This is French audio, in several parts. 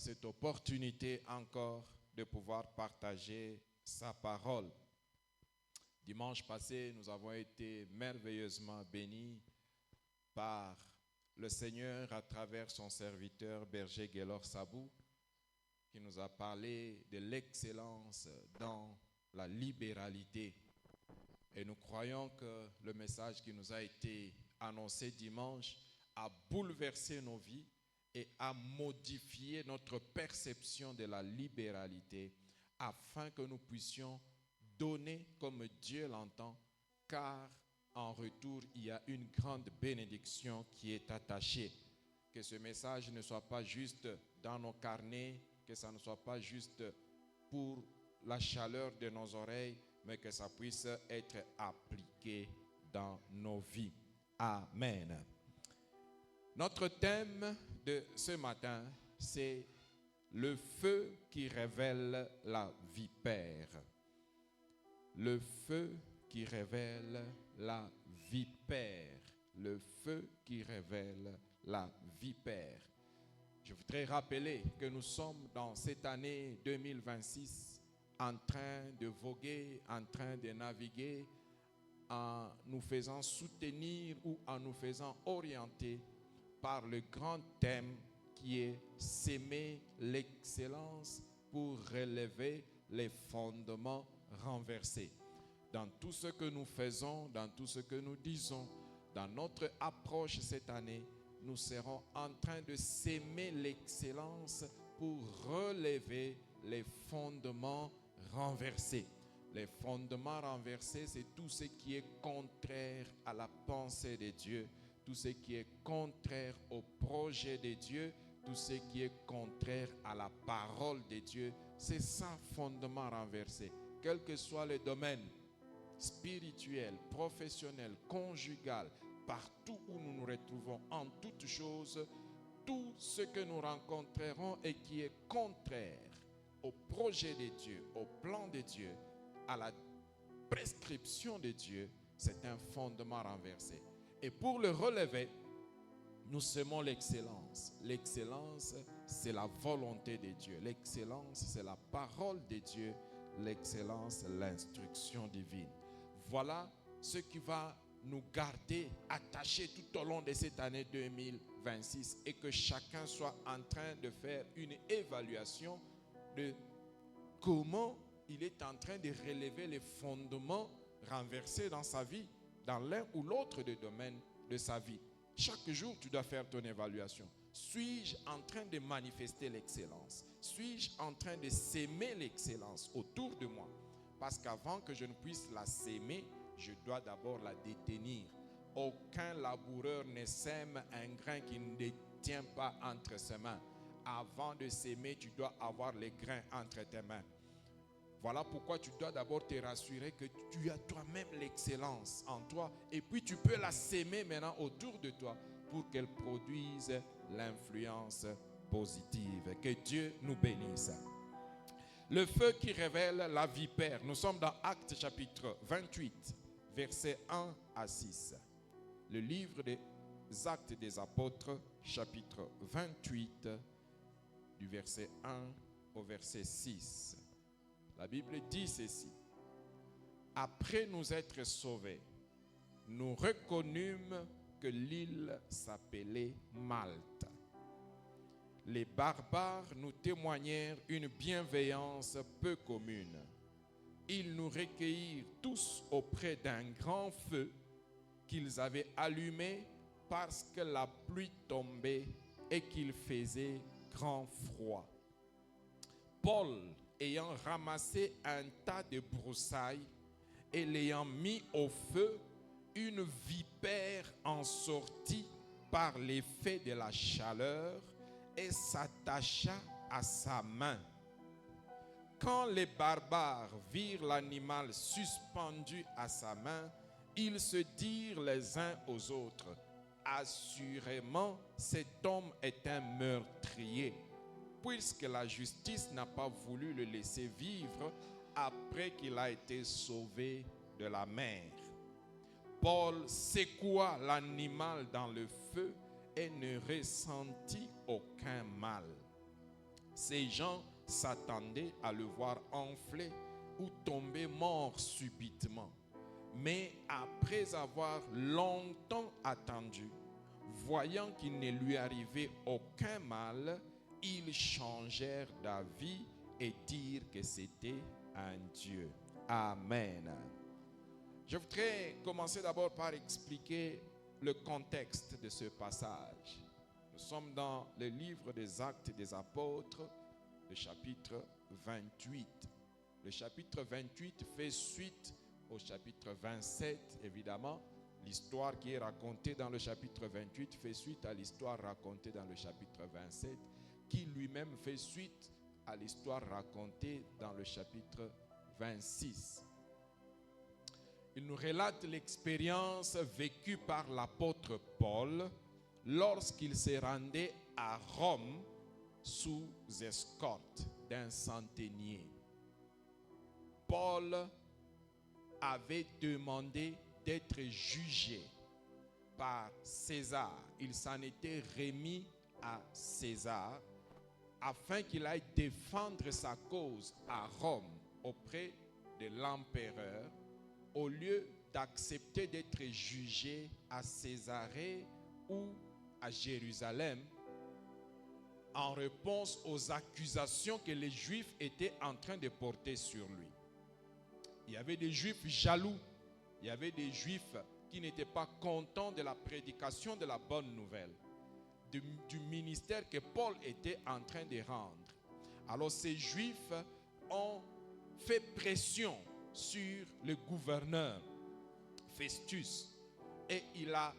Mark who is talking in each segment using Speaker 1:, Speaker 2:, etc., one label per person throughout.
Speaker 1: cette opportunité encore de pouvoir partager sa parole. Dimanche passé, nous avons été merveilleusement bénis par le Seigneur à travers son serviteur berger Gaylor Sabou, qui nous a parlé de l'excellence dans la libéralité. Et nous croyons que le message qui nous a été annoncé dimanche a bouleversé nos vies et a modifié notre perception de la libéralité afin que nous puissions donner comme Dieu l'entend, car en retour, il y a une grande bénédiction qui est attachée. Que ce message ne soit pas juste dans nos carnets, que ça ne soit pas juste pour la chaleur de nos oreilles, mais que ça puisse être appliqué dans nos vies. Amen. Notre thème de ce matin, c'est le feu qui révèle la vipère. Le feu qui révèle la vipère. Le feu qui révèle la vipère. Je voudrais rappeler que nous sommes dans cette année 2026 en train de voguer, en train de naviguer, en nous faisant soutenir ou en nous faisant orienter par le grand thème qui est s'aimer l'excellence pour relever les fondements renversés. Dans tout ce que nous faisons, dans tout ce que nous disons, dans notre approche cette année, nous serons en train de s'aimer l'excellence pour relever les fondements renversés. Les fondements renversés, c'est tout ce qui est contraire à la pensée de Dieu, tout ce qui est contraire au projet de Dieu, tout ce qui est contraire à la parole de Dieu. C'est ça, fondement renversé. Quel que soit le domaine, spirituel, professionnel, conjugal, partout où nous nous retrouvons, en toutes choses, tout ce que nous rencontrerons et qui est contraire au projet de Dieu, au plan de Dieu, à la prescription de Dieu, c'est un fondement renversé. Et pour le relever, nous semons l'excellence. L'excellence, c'est la volonté de Dieu. L'excellence, c'est la parole de Dieu. L'excellence, l'instruction divine. Voilà ce qui va nous garder attachés tout au long de cette année 2026 et que chacun soit en train de faire une évaluation de comment il est en train de relever les fondements renversés dans sa vie, dans l'un ou l'autre des domaines de sa vie. Chaque jour, tu dois faire ton évaluation. Suis-je en train de manifester l'excellence? Suis-je en train de s'aimer l'excellence autour de moi? Parce qu'avant que je ne puisse la s'aimer, je dois d'abord la détenir. Aucun laboureur ne sème un grain qui ne tient pas entre ses mains. Avant de s'aimer, tu dois avoir les grains entre tes mains. Voilà pourquoi tu dois d'abord te rassurer que tu as toi-même l'excellence en toi. Et puis tu peux la s'aimer maintenant autour de toi pour qu'elle produise l'influence positive. Que Dieu nous bénisse. Le feu qui révèle la vipère. Nous sommes dans Actes chapitre 28, versets 1 à 6. Le livre des Actes des Apôtres, chapitre 28, du verset 1 au verset 6. La Bible dit ceci. Après nous être sauvés, nous reconnûmes que l'île s'appelait Malte. Les barbares nous témoignèrent une bienveillance peu commune. Ils nous recueillirent tous auprès d'un grand feu qu'ils avaient allumé parce que la pluie tombait et qu'il faisait grand froid. Paul, ayant ramassé un tas de broussailles et l'ayant mis au feu, une vipère en sortit par l'effet de la chaleur et s'attacha à sa main. Quand les barbares virent l'animal suspendu à sa main, ils se dirent les uns aux autres, « Assurément, cet homme est un meurtrier, puisque la justice n'a pas voulu le laisser vivre après qu'il a été sauvé de la mer. » Paul secoua l'animal dans le feu et ne ressentit aucun mal. Ces gens s'attendaient à le voir enfler ou tomber mort subitement. Mais après avoir longtemps attendu, voyant qu'il ne lui arrivait aucun mal, ils changèrent d'avis et dirent que c'était un Dieu. Amen. Je voudrais commencer d'abord par expliquer le contexte de ce passage. Nous sommes dans le livre des Actes des Apôtres, le chapitre 28. Le chapitre 28 fait suite au chapitre 27, évidemment. L'histoire qui est racontée dans le chapitre 28 fait suite à l'histoire racontée dans le chapitre 27, qui lui-même fait suite à l'histoire racontée dans le chapitre 26. Il nous relate l'expérience vécue par l'apôtre Paul lorsqu'il se rendait à Rome sous escorte d'un centenier. Paul avait demandé d'être jugé par César. Il s'en était remis à César afin qu'il aille défendre sa cause à Rome auprès de l'empereur, au lieu d'accepter d'être jugé à Césarée ou à Jérusalem en réponse aux accusations que les Juifs étaient en train de porter sur lui. Il y avait des Juifs jaloux, il y avait des Juifs qui n'étaient pas contents de la prédication de la bonne nouvelle, du ministère que Paul était en train de rendre. Alors ces Juifs ont fait pression sur le gouverneur Festus et il a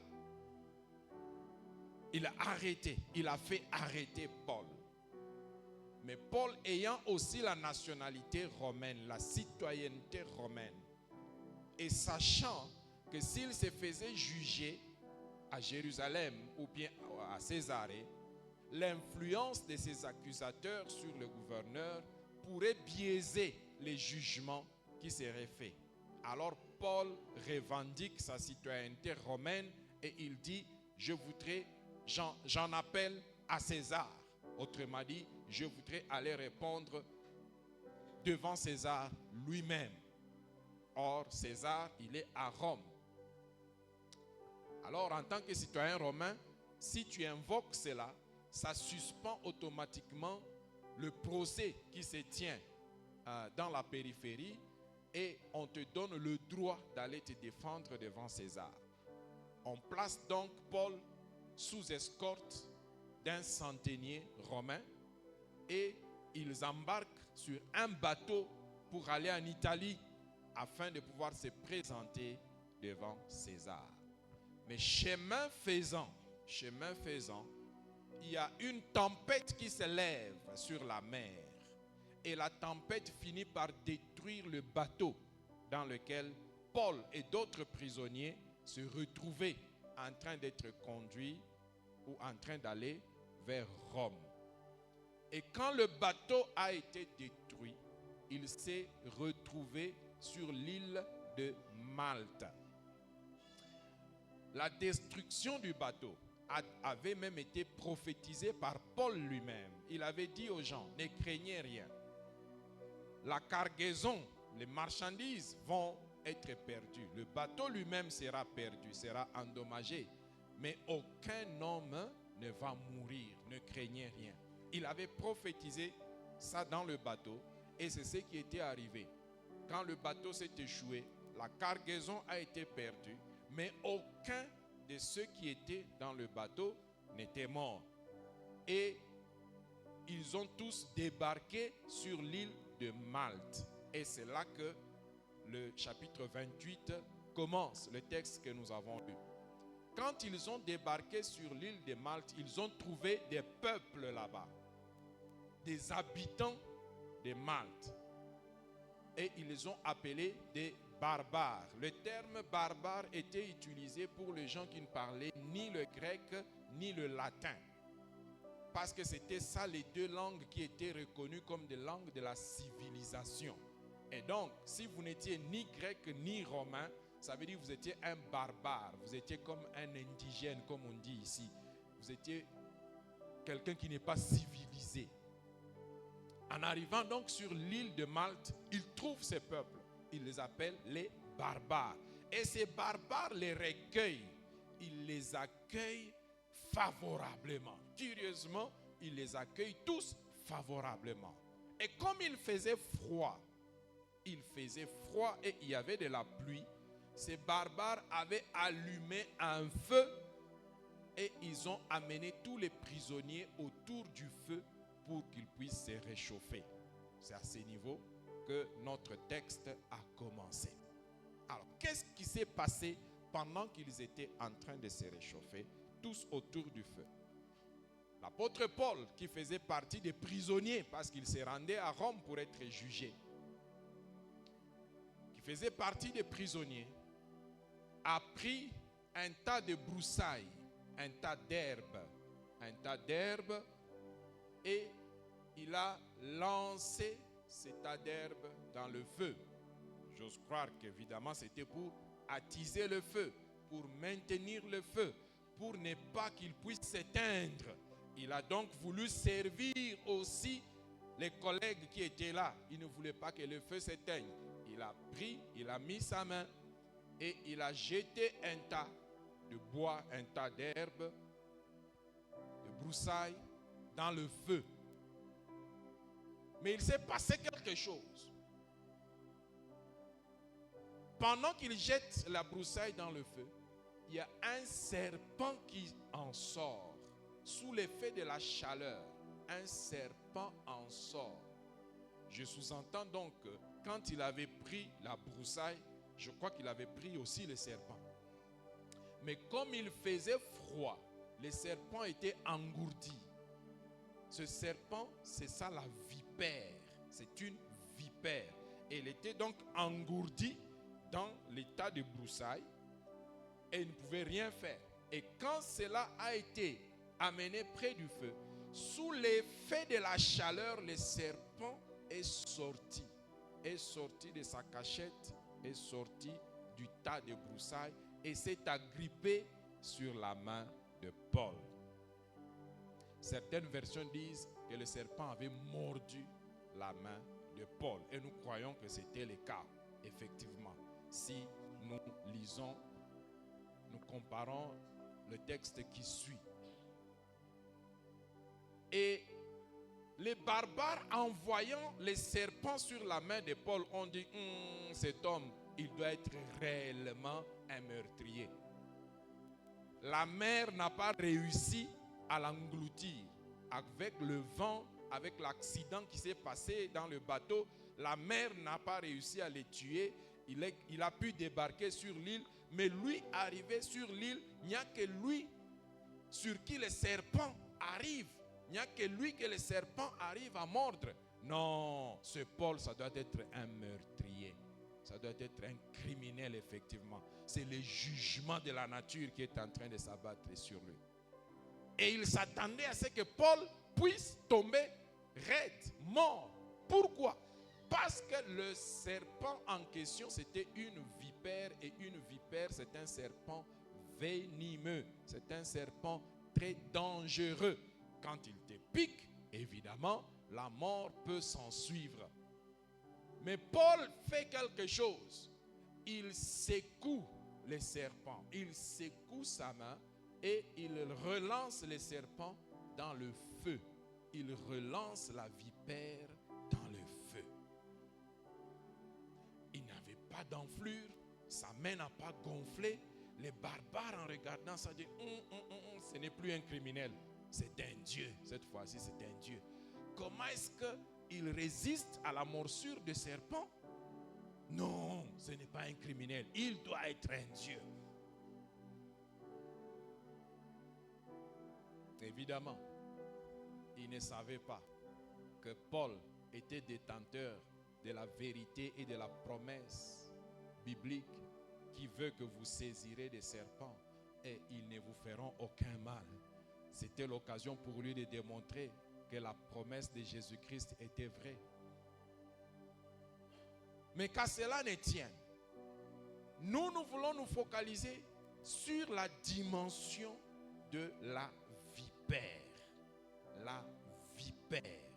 Speaker 1: fait arrêter Paul. Mais Paul ayant aussi la nationalité romaine, la citoyenneté romaine, et sachant que s'il se faisait juger à Jérusalem ou bien à Césarée, l'influence de ses accusateurs sur le gouverneur pourrait biaiser les jugements qui seraient faits. Alors Paul revendique sa citoyenneté romaine et il dit, j'en appelle à César. Autrement dit, je voudrais aller répondre devant César lui-même. Or, César, il est à Rome. Alors, en tant que citoyen romain, si tu invoques cela, ça suspend automatiquement le procès qui se tient dans la périphérie et on te donne le droit d'aller te défendre devant César. On place donc Paul sous escorte d'un centenier romain et ils embarquent sur un bateau pour aller en Italie afin de pouvoir se présenter devant César. Mais chemin faisant, il y a une tempête qui se lève sur la mer et la tempête finit par détruire le bateau dans lequel Paul et d'autres prisonniers se retrouvaient en train d'être conduits ou en train d'aller vers Rome. Et quand le bateau a été détruit, il s'est retrouvé sur l'île de Malte. La destruction du bateau avait même été prophétisée par Paul lui-même. Il avait dit aux gens, ne craignez rien. La cargaison, les marchandises vont être perdues. Le bateau lui-même sera perdu, sera endommagé. Mais aucun homme ne va mourir, ne craignez rien. Il avait prophétisé ça dans le bateau et c'est ce qui était arrivé. Quand le bateau s'est échoué, la cargaison a été perdue, mais aucun de ceux qui étaient dans le bateau n'était mort. Et ils ont tous débarqué sur l'île de Malte. Et c'est là que le chapitre 28 commence, le texte que nous avons lu. Quand ils ont débarqué sur l'île de Malte, ils ont trouvé des peuples là-bas, des habitants de Malte. Et ils les ont appelés des barbares. Le terme barbare était utilisé pour les gens qui ne parlaient ni le grec ni le latin. Parce que c'était ça les deux langues qui étaient reconnues comme des langues de la civilisation. Et donc, si vous n'étiez ni grec ni romain, ça veut dire que vous étiez un barbare. Vous étiez comme un indigène, comme on dit ici. Vous étiez quelqu'un qui n'est pas civilisé. En arrivant donc sur l'île de Malte, il trouve ces peuples. Il les appelle les barbares. Et ces barbares les recueillent. Il les accueille favorablement. Curieusement, il les accueille tous favorablement. Et comme il faisait froid et il y avait de la pluie, ces barbares avaient allumé un feu et ils ont amené tous les prisonniers autour du feu pour qu'ils puissent se réchauffer. C'est à ce niveau que notre texte a commencé. Alors, qu'est-ce qui s'est passé pendant qu'ils étaient en train de se réchauffer, tous autour du feu? L'apôtre Paul, qui faisait partie des prisonniers, parce qu'il s'est rendu à Rome pour être jugé, qui faisait partie des prisonniers, a pris un tas de broussailles, un tas d'herbes, et il a lancé ces tas d'herbes dans le feu. J'ose croire qu'évidemment c'était pour attiser le feu, pour maintenir le feu, pour ne pas qu'il puisse s'éteindre. Il a donc voulu servir aussi les collègues qui étaient là. Il ne voulait pas que le feu s'éteigne. Il a pris, il a mis sa main et il a jeté un tas de bois, un tas d'herbes, de broussailles dans le feu. Mais il s'est passé quelque chose. Pendant qu'il jette la broussaille dans le feu, il y a un serpent qui en sort. Sous l'effet de la chaleur, un serpent en sort. Je sous-entends donc que quand il avait pris la broussaille, je crois qu'il avait pris aussi le serpent. Mais comme il faisait froid, le serpent était engourdi. Ce serpent, c'est ça la vipère. C'est une vipère. Et il était donc engourdi dans l'état de broussaille et il ne pouvait rien faire. Et quand cela a été amené près du feu, sous l'effet de la chaleur, le serpent est sorti de sa cachette, est sorti du tas de broussailles et s'est agrippé sur la main de Paul. Certaines versions disent que le serpent avait mordu la main de Paul. Et nous croyons que c'était le cas, effectivement. Si nous lisons, nous comparons le texte qui suit. Et les barbares, en voyant les serpents sur la main de Paul, ont dit, cet homme, il doit être réellement un meurtrier. La mer n'a pas réussi à l'engloutir. Avec le vent, avec l'accident qui s'est passé dans le bateau, la mer n'a pas réussi à les tuer. Il a pu débarquer sur l'île, mais lui, arrivé sur l'île, il n'y a que lui sur qui les serpents arrivent. Il n'y a que lui que les serpents arrivent à mordre. Non, ce Paul, ça doit être un meurtrier. Ça doit être un criminel, effectivement. C'est le jugement de la nature qui est en train de s'abattre sur lui. Et il s'attendait à ce que Paul puisse tomber raide, mort. Pourquoi? Parce que le serpent en question, c'était une vipère. Et une vipère, c'est un serpent venimeux. C'est un serpent très dangereux. Quand il te pique, évidemment, la mort peut s'en suivre. Mais Paul fait quelque chose. Il secoue le serpent. Il secoue sa main et il relance le serpent dans le feu. Il relance la vipère dans le feu. Il n'avait pas d'enflure. Sa main n'a pas gonflé. Les barbares, en regardant ça, disent ce n'est plus un criminel. C'est un Dieu. Cette fois-ci, c'est un Dieu. Comment est-ce qu'il résiste à la morsure de serpent? Non, ce n'est pas un criminel. Il doit être un Dieu. Évidemment, il ne savait pas que Paul était détenteur de la vérité et de la promesse biblique qui veut que vous saisirez des serpents et ils ne vous feront aucun mal. C'était l'occasion pour lui de démontrer que la promesse de Jésus-Christ était vraie. Mais qu'à cela ne tienne, nous voulons nous focaliser sur la dimension de la vipère. La vipère.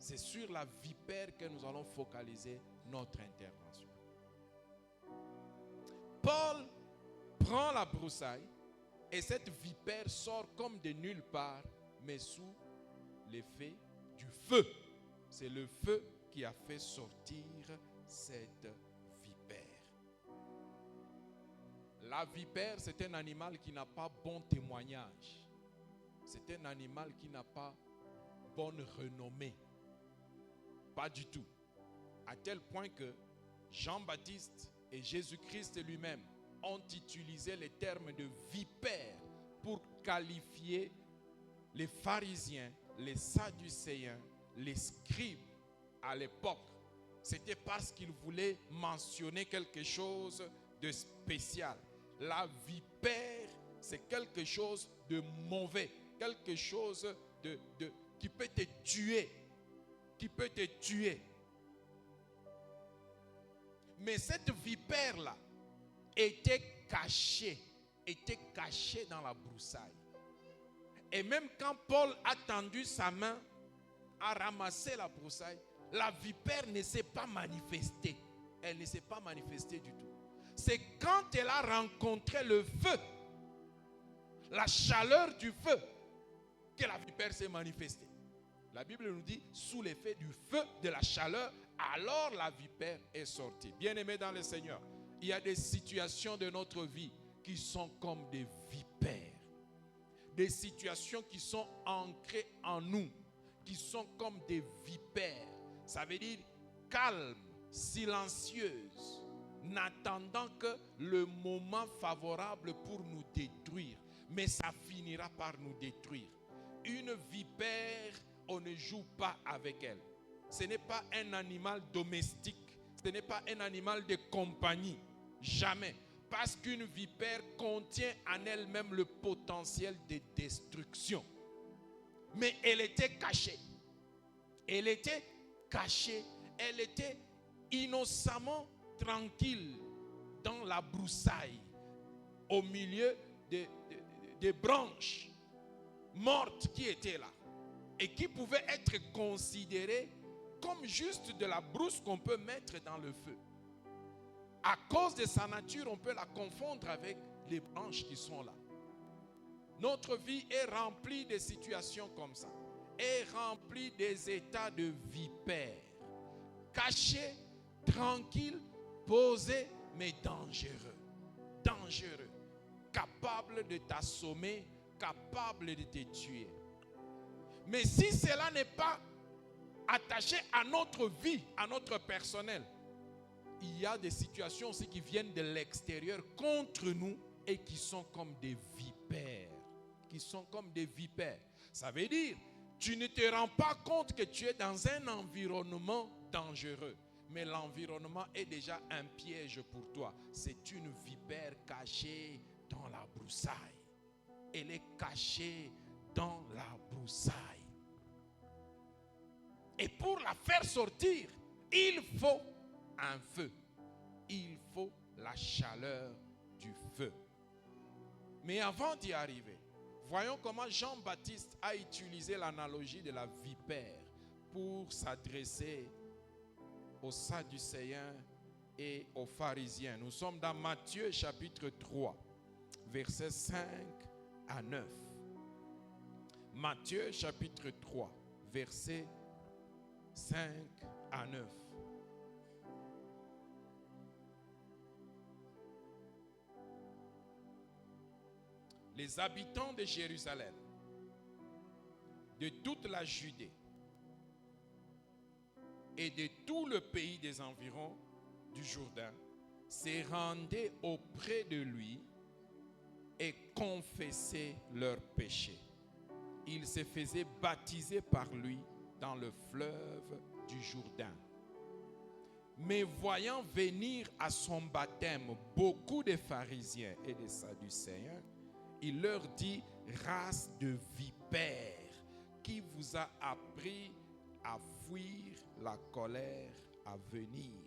Speaker 1: C'est sur la vipère que nous allons focaliser notre intervention. Paul prend la broussaille et cette vipère sort comme de nulle part, mais sous l'effet du feu. C'est le feu qui a fait sortir cette vipère. La vipère, c'est un animal qui n'a pas bon témoignage. C'est un animal qui n'a pas bonne renommée. Pas du tout. À tel point que Jean-Baptiste et Jésus-Christ lui-même ont utilisé les termes de vipère pour qualifier les pharisiens, les sadducéens, les scribes à l'époque. C'était parce qu'ils voulaient mentionner quelque chose de spécial. La vipère, c'est quelque chose de mauvais, quelque chose qui peut te tuer, Mais cette vipère-là était cachée dans la broussaille. Et même quand Paul a tendu sa main à ramasser la broussaille, la vipère ne s'est pas manifestée. Elle ne s'est pas manifestée du tout. C'est quand elle a rencontré le feu, la chaleur du feu, que la vipère s'est manifestée. La Bible nous dit, sous l'effet du feu, de la chaleur, alors la vipère est sortie. Bien-aimés dans le Seigneur, il y a des situations de notre vie qui sont comme des vipères. Des situations qui sont ancrées en nous, qui sont comme des vipères. Ça veut dire calmes, silencieuses, n'attendant que le moment favorable pour nous détruire. Mais ça finira par nous détruire. Une vipère, on ne joue pas avec elle. Ce n'est pas un animal domestique. Ce n'est pas un animal de compagnie. Jamais. Parce qu'une vipère contient en elle-même le potentiel de destruction. Mais elle était cachée. Elle était cachée. Elle était innocemment tranquille dans la broussaille, au milieu des branches mortes qui étaient là et qui pouvaient être considérées comme juste de la brousse qu'on peut mettre dans le feu. À cause de sa nature, on peut la confondre avec les branches qui sont là. Notre vie est remplie de situations comme ça, est remplie des états de vipères, cachés, tranquilles, posés, mais dangereux. Dangereux, capables de t'assommer, capables de te tuer. Mais si cela n'est pas attaché à notre vie, à notre personnel, il y a des situations aussi qui viennent de l'extérieur contre nous et qui sont comme des vipères. Qui sont comme des vipères. Ça veut dire, tu ne te rends pas compte que tu es dans un environnement dangereux. Mais l'environnement est déjà un piège pour toi. C'est une vipère cachée dans la broussaille. Elle est cachée dans la broussaille. Et pour la faire sortir, il faut un feu. Il faut la chaleur du feu. Mais avant d'y arriver, voyons comment Jean-Baptiste a utilisé l'analogie de la vipère pour s'adresser aux Sadducéens et aux pharisiens. Nous sommes dans Matthieu chapitre 3, versets 5 à 9. Matthieu chapitre 3, versets 5 à 9. Les habitants de Jérusalem, de toute la Judée et de tout le pays des environs du Jourdain se rendaient auprès de lui et confessaient leurs péchés. Ils se faisaient baptiser par lui dans le fleuve du Jourdain. Mais voyant venir à son baptême beaucoup de pharisiens et de sadducéens, il leur dit, race de vipères, qui vous a appris à fuir la colère à venir.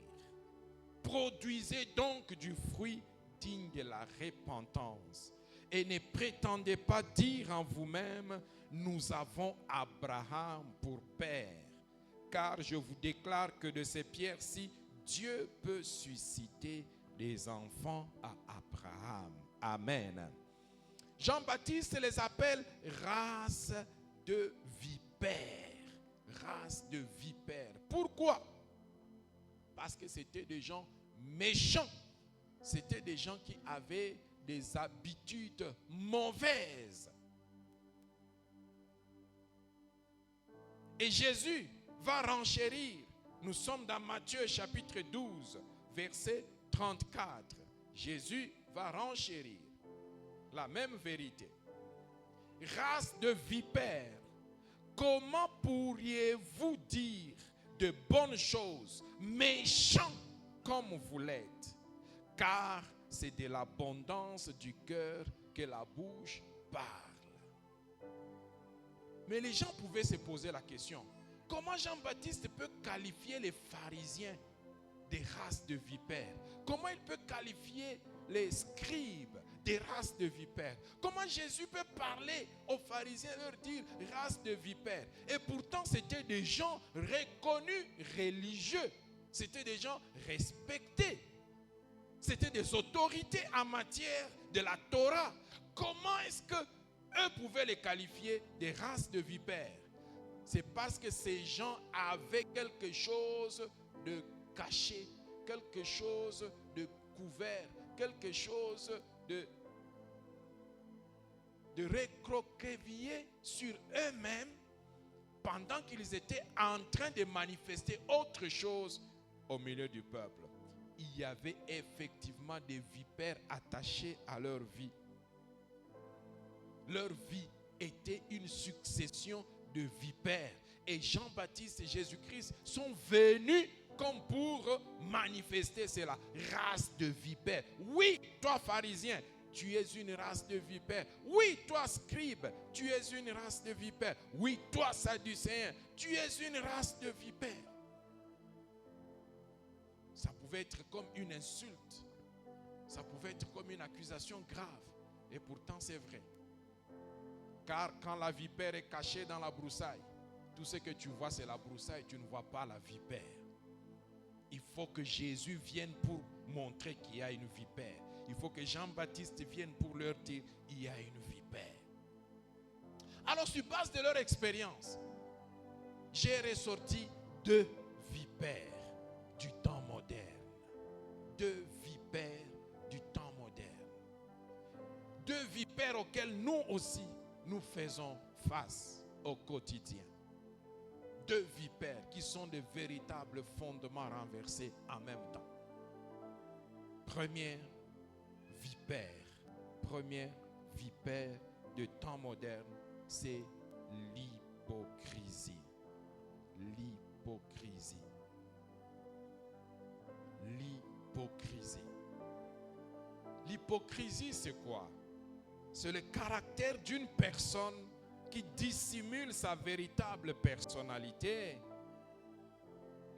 Speaker 1: Produisez donc du fruit digne de la repentance et ne prétendez pas dire en vous-même, nous avons Abraham pour père, car je vous déclare que de ces pierres-ci, Dieu peut susciter des enfants à Abraham. Amen. Jean-Baptiste les appelle race de vipères. Race de vipères. Pourquoi? Parce que c'était des gens méchants. C'était des gens qui avaient des habitudes mauvaises. Et Jésus va renchérir. Nous sommes dans Matthieu chapitre 12, verset 34. Jésus va renchérir la même vérité. Race de vipères, comment pourriez-vous dire de bonnes choses, méchants comme vous l'êtes? Car c'est de l'abondance du cœur que la bouche parle. Mais les gens pouvaient se poser la question, comment Jean-Baptiste peut qualifier les pharisiens des races de vipères? Comment il peut qualifier les scribes des races de vipères? Comment Jésus peut parler aux pharisiens et leur dire race de vipères? Et pourtant c'était des gens reconnus religieux. C'était des gens respectés. C'était des autorités en matière de la Torah. Comment est-ce que eux pouvaient les qualifier des races de vipères? C'est parce que ces gens avaient quelque chose de caché, quelque chose de couvert, quelque chose de recroquevillé sur eux-mêmes pendant qu'ils étaient en train de manifester autre chose au milieu du peuple. Il y avait effectivement des vipères attachées à leur vie. Leur vie était une succession de vipères. Et Jean-Baptiste et Jésus-Christ sont venus comme pour manifester cela. Race de vipères. Oui, toi pharisien, tu es une race de vipères. Oui, toi scribe, tu es une race de vipères. Oui, toi sadducéen, tu es une race de vipères. Ça pouvait être comme une insulte. Ça pouvait être comme une accusation grave. Et pourtant c'est vrai. Car quand la vipère est cachée dans la broussaille, tout ce que tu vois c'est la broussaille, tu ne vois pas la vipère. Il faut que Jésus vienne pour montrer qu'il y a une vipère. Il faut que Jean-Baptiste vienne pour leur dire il y a une vipère. Alors sur base de leur expérience, j'ai ressorti 2 vipères du temps moderne. 2 vipères du temps moderne. 2 vipères auxquelles nous aussi nous faisons face au quotidien. 2 vipères qui sont de véritables fondements renversés en même temps. Première vipère de temps moderne, c'est l'hypocrisie. L'hypocrisie. L'hypocrisie. L'hypocrisie, c'est quoi? C'est le caractère d'une personne qui dissimule sa véritable personnalité,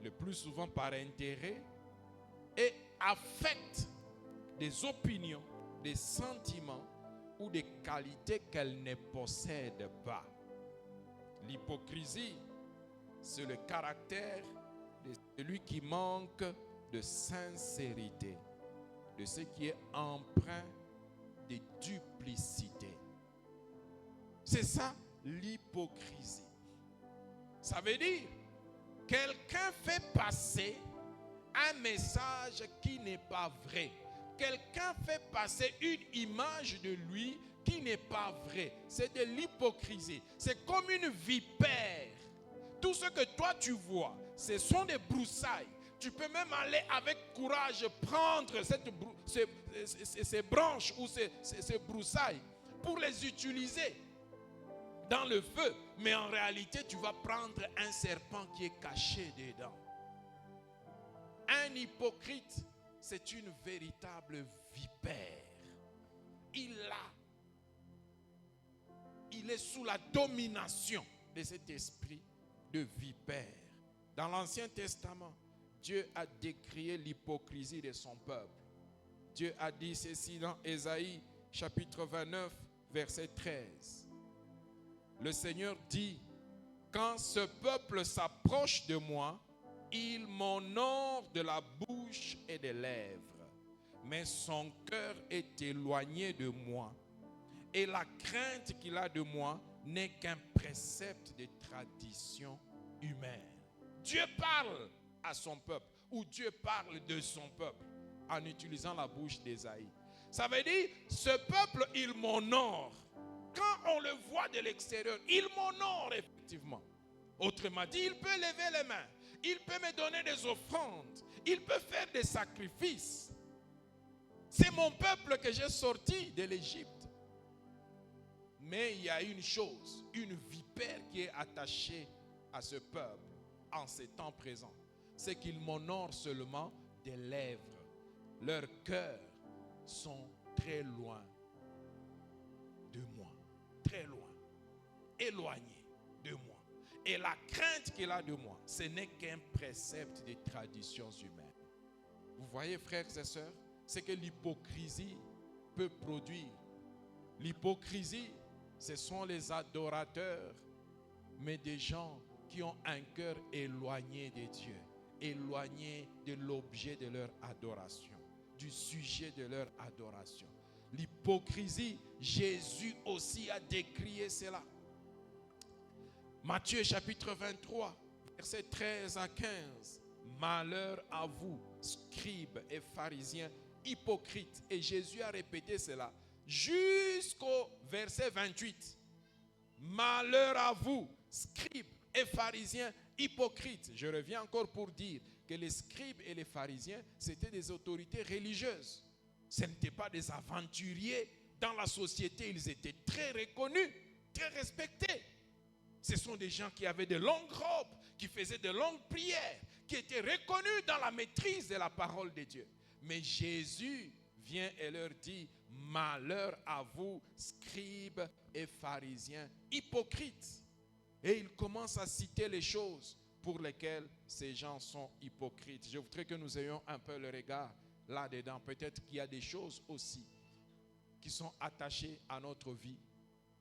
Speaker 1: le plus souvent par intérêt, et affecte des opinions, des sentiments ou des qualités qu'elle ne possède pas. L'hypocrisie, c'est le caractère de celui qui manque de sincérité, de ce qui est empreint de duplicité. C'est ça l'hypocrisie. Ça veut dire quelqu'un fait passer un message qui n'est pas vrai. Quelqu'un fait passer une image de lui qui n'est pas vraie. C'est de l'hypocrisie. C'est comme une vipère. Tout ce que toi tu vois, ce sont des broussailles. Tu peux même aller avec courage prendre ces branches ou ces broussailles pour les utiliser dans le feu. Mais en réalité, tu vas prendre un serpent qui est caché dedans. Un hypocrite, c'est une véritable vipère. Il est sous la domination de cet esprit de vipère. Dans l'Ancien Testament, Dieu a décrié l'hypocrisie de son peuple. Dieu a dit ceci dans Ésaïe chapitre 29, verset 13. Le Seigneur dit, quand ce peuple s'approche de moi, il m'honore de la bouche et des lèvres, mais son cœur est éloigné de moi. Et la crainte qu'il a de moi n'est qu'un précepte de tradition humaine. Dieu parle à son peuple, ou Dieu parle de son peuple, en utilisant la bouche d'Ésaïe. Ça veut dire, ce peuple, il m'honore. Quand on le voit de l'extérieur, il m'honore effectivement. Autrement dit, il peut lever les mains, il peut me donner des offrandes, il peut faire des sacrifices. C'est mon peuple que j'ai sorti de l'Égypte. Mais il y a une chose, une vipère qui est attachée à ce peuple en ces temps présents. C'est qu'il m'honore seulement des lèvres. Leurs cœurs sont très loin de moi. Très loin. Éloignés de moi. Et la crainte qu'il a de moi, ce n'est qu'un précepte des traditions humaines. Vous voyez, frères et sœurs, c'est que l'hypocrisie peut produire. L'hypocrisie, ce sont les adorateurs, mais des gens qui ont un cœur éloigné de Dieu, éloigné de l'objet de leur adoration, du sujet de leur adoration. L'hypocrisie, Jésus aussi a décrié cela. Matthieu chapitre 23, versets 13 à 15. Malheur à vous, scribes et pharisiens hypocrites. Et Jésus a répété cela jusqu'au verset 28. Malheur à vous, scribes et pharisiens hypocrites. Je reviens encore pour dire que les scribes et les pharisiens, c'était des autorités religieuses. Ce n'étaient pas des aventuriers. Dans la société, ils étaient très reconnus, très respectés. Ce sont des gens qui avaient de longues robes, qui faisaient de longues prières, qui étaient reconnus dans la maîtrise de la parole de Dieu. Mais Jésus vient et leur dit, malheur à vous, scribes et pharisiens hypocrites. Et il commence à citer les choses pour lesquelles ces gens sont hypocrites. Je voudrais que nous ayons un peu le regard là-dedans. Peut-être qu'il y a des choses aussi qui sont attachées à notre vie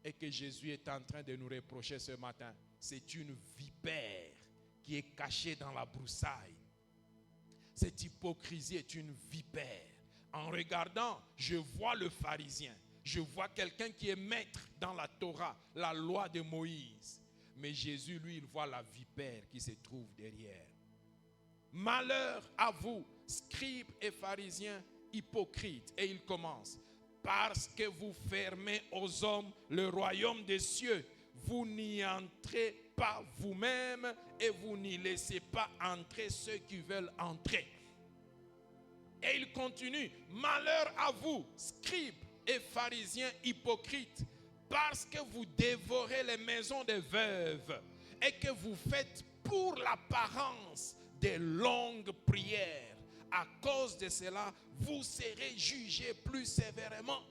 Speaker 1: et que Jésus est en train de nous reprocher ce matin. C'est une vipère qui est cachée dans la broussaille. Cette hypocrisie est une vipère. En regardant, je vois le pharisien. Je vois quelqu'un qui est maître dans la Torah, la loi de Moïse. Mais Jésus, lui, il voit la vipère qui se trouve derrière. Malheur à vous, scribes et pharisiens hypocrites. Et il commence. Parce que vous fermez aux hommes le royaume des cieux, vous n'y entrez pas vous-même et vous n'y laissez pas entrer ceux qui veulent entrer. Et il continue, malheur à vous, scribes et pharisiens hypocrites, parce que vous dévorez les maisons des veuves et que vous faites pour l'apparence des longues prières. À cause de cela, vous serez jugés plus sévèrement.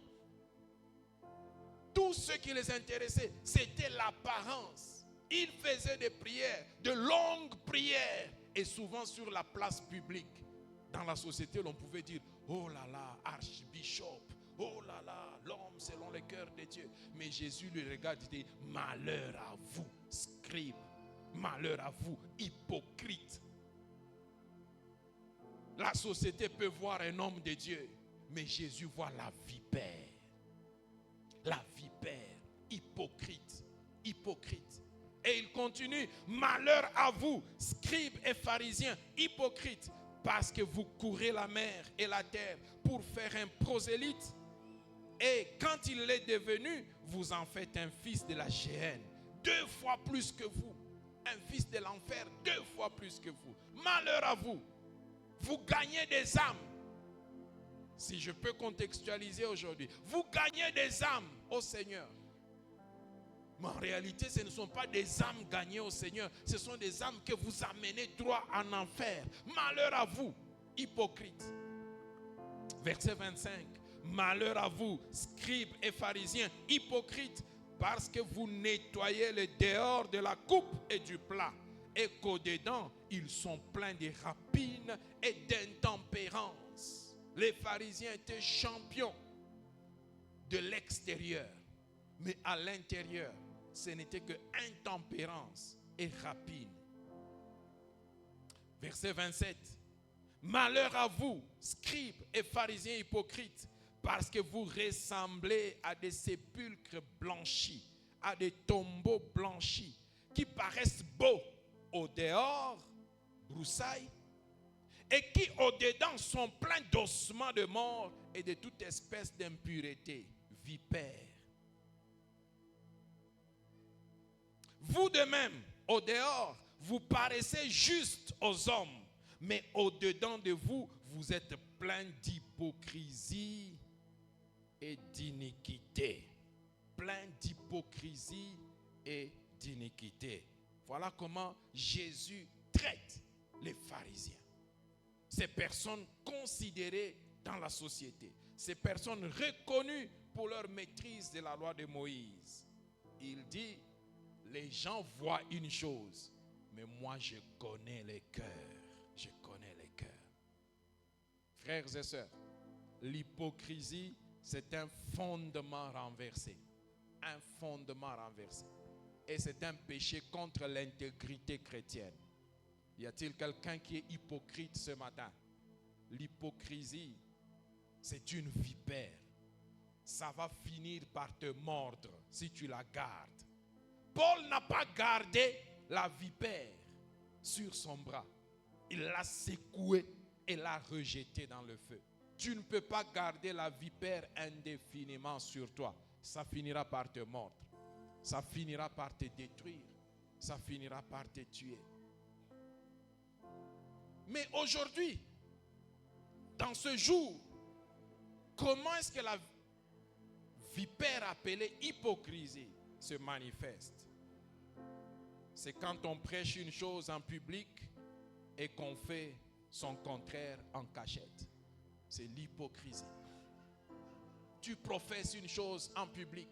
Speaker 1: Tout ce qui les intéressait, c'était l'apparence. Ils faisaient des prières, de longues prières, et souvent sur la place publique. Dans la société, l'on pouvait dire, oh là là, archbishop, oh là là, l'homme selon le cœur de Dieu. Mais Jésus lui regarde et dit, malheur à vous, scribes, malheur à vous, hypocrites. La société peut voir un homme de Dieu, mais Jésus voit la vipère. La vipère, hypocrite, hypocrite. Et il continue, malheur à vous, scribes et pharisiens, hypocrites, parce que vous courez la mer et la terre pour faire un prosélyte. Et quand il l'est devenu, vous en faites un fils de la géhenne, 2 fois plus que vous. Un fils de l'enfer, 2 fois plus que vous. Malheur à vous. Vous gagnez des âmes. Si je peux contextualiser aujourd'hui, vous gagnez des âmes au Seigneur. Mais en réalité, ce ne sont pas des âmes gagnées au Seigneur. Ce sont des âmes que vous amenez droit en enfer. Malheur à vous, hypocrites. Verset 25. Malheur à vous, scribes et pharisiens, hypocrites, parce que vous nettoyez le dehors de la coupe et du plat, et qu'au-dedans, ils sont pleins de rapines et d'intempérance. Les pharisiens étaient champions de l'extérieur, mais à l'intérieur, ce n'était que intempérance et rapine. Verset 27. Malheur à vous, scribes et pharisiens hypocrites, parce que vous ressemblez à des sépulcres blanchis, à des tombeaux blanchis, qui paraissent beaux au dehors, broussailles, et qui au dedans sont pleins d'ossements de mort et de toute espèce d'impureté, vipères. Vous de même, au dehors, vous paraissez juste aux hommes, mais au dedans de vous, vous êtes plein d'hypocrisie et d'iniquité. Plein d'hypocrisie et d'iniquité. Voilà comment Jésus traite les pharisiens. Ces personnes considérées dans la société. Ces personnes reconnues pour leur maîtrise de la loi de Moïse. Il dit, les gens voient une chose, mais moi je connais les cœurs. Je connais les cœurs. Frères et sœurs, l'hypocrisie, c'est un fondement renversé. Un fondement renversé. Et c'est un péché contre l'intégrité chrétienne. Y a-t-il quelqu'un qui est hypocrite ce matin? L'hypocrisie, c'est une vipère. Ça va finir par te mordre si tu la gardes. Paul n'a pas gardé la vipère sur son bras. Il l'a secouée et l'a rejetée dans le feu. Tu ne peux pas garder la vipère indéfiniment sur toi. Ça finira par te mordre. Ça finira par te détruire. Ça finira par te tuer. Mais aujourd'hui, dans ce jour, comment est-ce que la vipère appelée hypocrisie se manifeste? C'est quand on prêche une chose en public et qu'on fait son contraire en cachette. C'est l'hypocrisie. Tu professes une chose en public,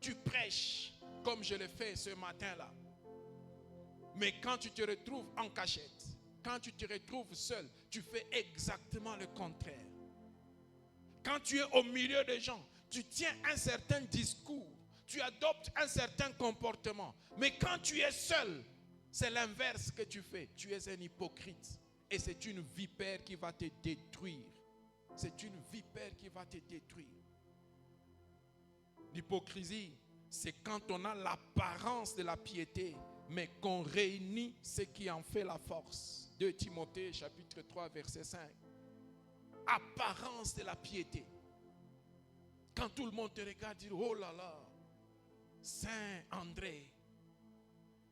Speaker 1: tu prêches comme je le fais ce matin-là. Mais quand tu te retrouves en cachette, quand tu te retrouves seul, tu fais exactement le contraire. Quand tu es au milieu des gens, tu tiens un certain discours, tu adoptes un certain comportement. Mais quand tu es seul, c'est l'inverse que tu fais. Tu es un hypocrite. Et c'est une vipère qui va te détruire. C'est une vipère qui va te détruire. L'hypocrisie, c'est quand on a l'apparence de la piété, mais qu'on réunit ce qui en fait la force. 2 Timothée chapitre 3 verset 5. Apparence de la piété. Quand tout le monde te regarde, dire oh là là, Saint André.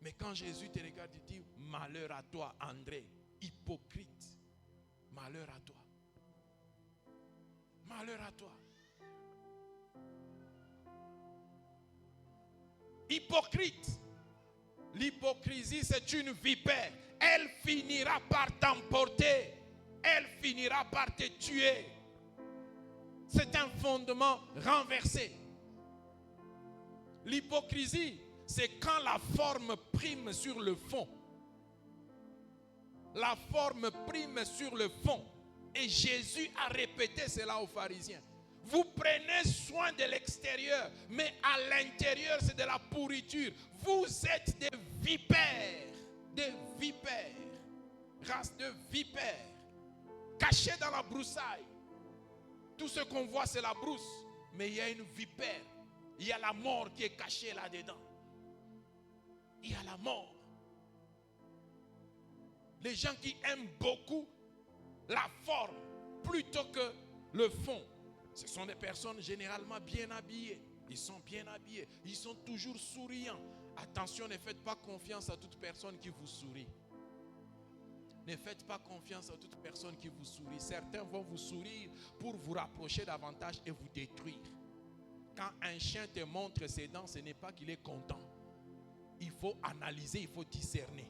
Speaker 1: Mais quand Jésus te regarde, il dit malheur à toi André, hypocrite. Malheur à toi. Malheur à toi. Hypocrite. L'hypocrisie, c'est une vipère. Elle finira par t'emporter. Elle finira par te tuer. C'est un fondement renversé. L'hypocrisie, c'est quand la forme prime sur le fond. La forme prime sur le fond. Et Jésus a répété cela aux pharisiens. Vous prenez soin de l'extérieur, mais à l'intérieur, c'est de la pourriture. Vous êtes des vipères, race de vipères, cachées dans la broussaille. Tout ce qu'on voit, c'est la brousse, mais il y a une vipère. Il y a la mort qui est cachée là-dedans. Il y a la mort. Les gens qui aiment beaucoup la forme plutôt que le fond, ce sont des personnes généralement bien habillées. Ils sont bien habillés. Ils sont toujours souriants. Attention, ne faites pas confiance à toute personne qui vous sourit. Ne faites pas confiance à toute personne qui vous sourit. Certains vont vous sourire pour vous rapprocher davantage et vous détruire. Quand un chien te montre ses dents, ce n'est pas qu'il est content. Il faut analyser, il faut discerner.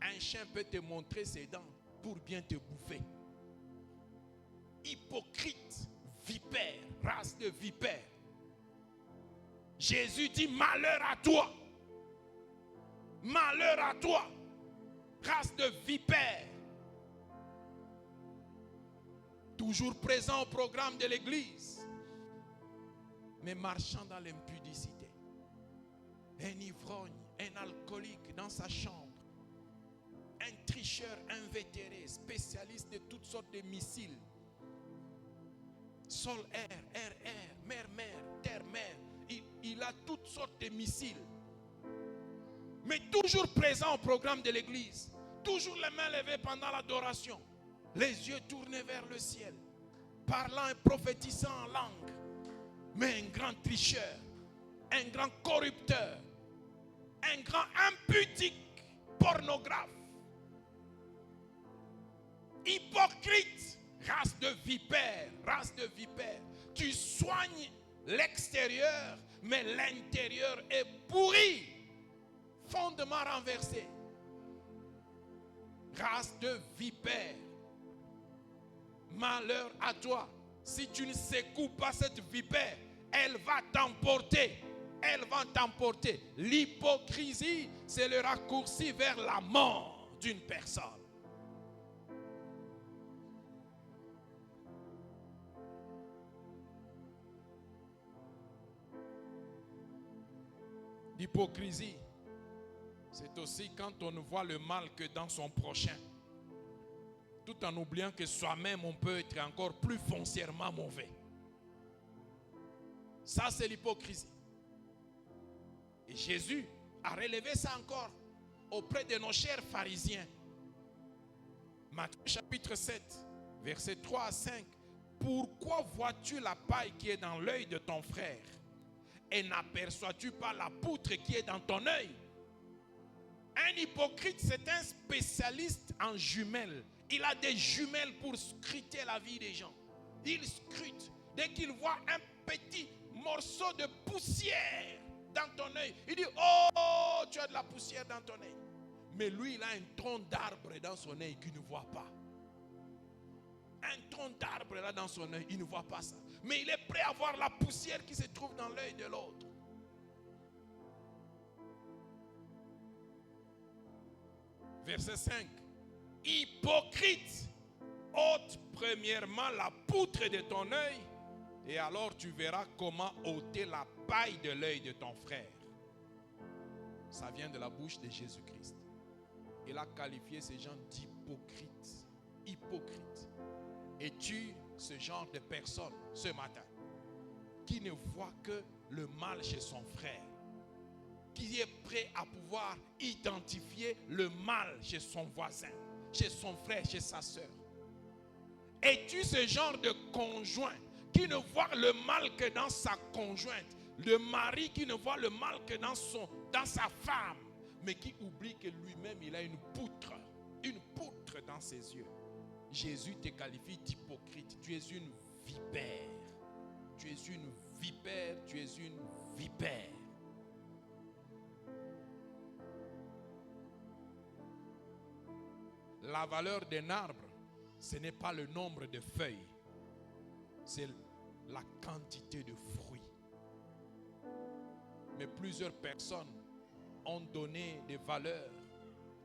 Speaker 1: Un chien peut te montrer ses dents pour bien te bouffer. Hypocrite, vipère, race de vipère. Jésus dit malheur à toi. Malheur à toi, race de vipère. Toujours présent au programme de l'église, mais marchant dans l'impudicité. Un ivrogne, un alcoolique dans sa chambre, un tricheur invétéré, spécialiste de toutes sortes de missiles. Sol, air, air, air, mer, mer, terre, mer. Il a toutes sortes de missiles. Mais toujours présent au programme de l'église. Toujours les mains levées pendant l'adoration. Les yeux tournés vers le ciel. Parlant et prophétisant en langue. Mais un grand tricheur. Un grand corrupteur. Un grand impudique. Pornographe. Hypocrite. Race de vipères. Race de vipères. Tu soignes l'extérieur, mais l'intérieur est pourri. Fondement renversé. Race de vipères. Malheur à toi. Si tu ne secoues pas cette vipère, elle va t'emporter. Elle va t'emporter. L'hypocrisie, c'est le raccourci vers la mort d'une personne. L'hypocrisie, c'est aussi quand on ne voit le mal que dans son prochain. Tout en oubliant que soi-même, on peut être encore plus foncièrement mauvais. Ça, c'est l'hypocrisie. Et Jésus a relevé ça encore auprès de nos chers pharisiens. Matthieu chapitre 7, versets 3 à 5. Pourquoi vois-tu la paille qui est dans l'œil de ton frère et n'aperçois-tu pas la poutre qui est dans ton œil? Un hypocrite, c'est un spécialiste en jumelles. Il a des jumelles pour scruter la vie des gens. Il scrute. Dès qu'il voit un petit morceau de poussière dans ton œil, il dit, oh, tu as de la poussière dans ton œil. Mais lui, il a un tronc d'arbre dans son œil qu'il ne voit pas. Un tronc d'arbre là dans son œil, il ne voit pas ça. Mais il est prêt à voir la poussière qui se trouve dans l'œil de l'autre. Verset 5. Hypocrite, ôte premièrement la poutre de ton œil, et alors tu verras comment ôter la paille de l'œil de ton frère. Ça vient de la bouche de Jésus-Christ. Il a qualifié ces gens d'hypocrites. Hypocrites. Es-tu ce genre de personne ce matin qui ne voit que le mal chez son frère, qui est prêt à pouvoir identifier le mal chez son voisin, chez son frère, chez sa soeur? Es-tu ce genre de conjoint qui ne voit le mal que dans sa conjointe, le mari qui ne voit le mal que dans sa femme, mais qui oublie que lui-même il a une poutre dans ses yeux? Jésus te qualifie d'hypocrite. Tu es une vipère. Tu es une vipère. Tu es une vipère. La valeur d'un arbre, ce n'est pas le nombre de feuilles, c'est la quantité de fruits. Mais plusieurs personnes ont donné des valeurs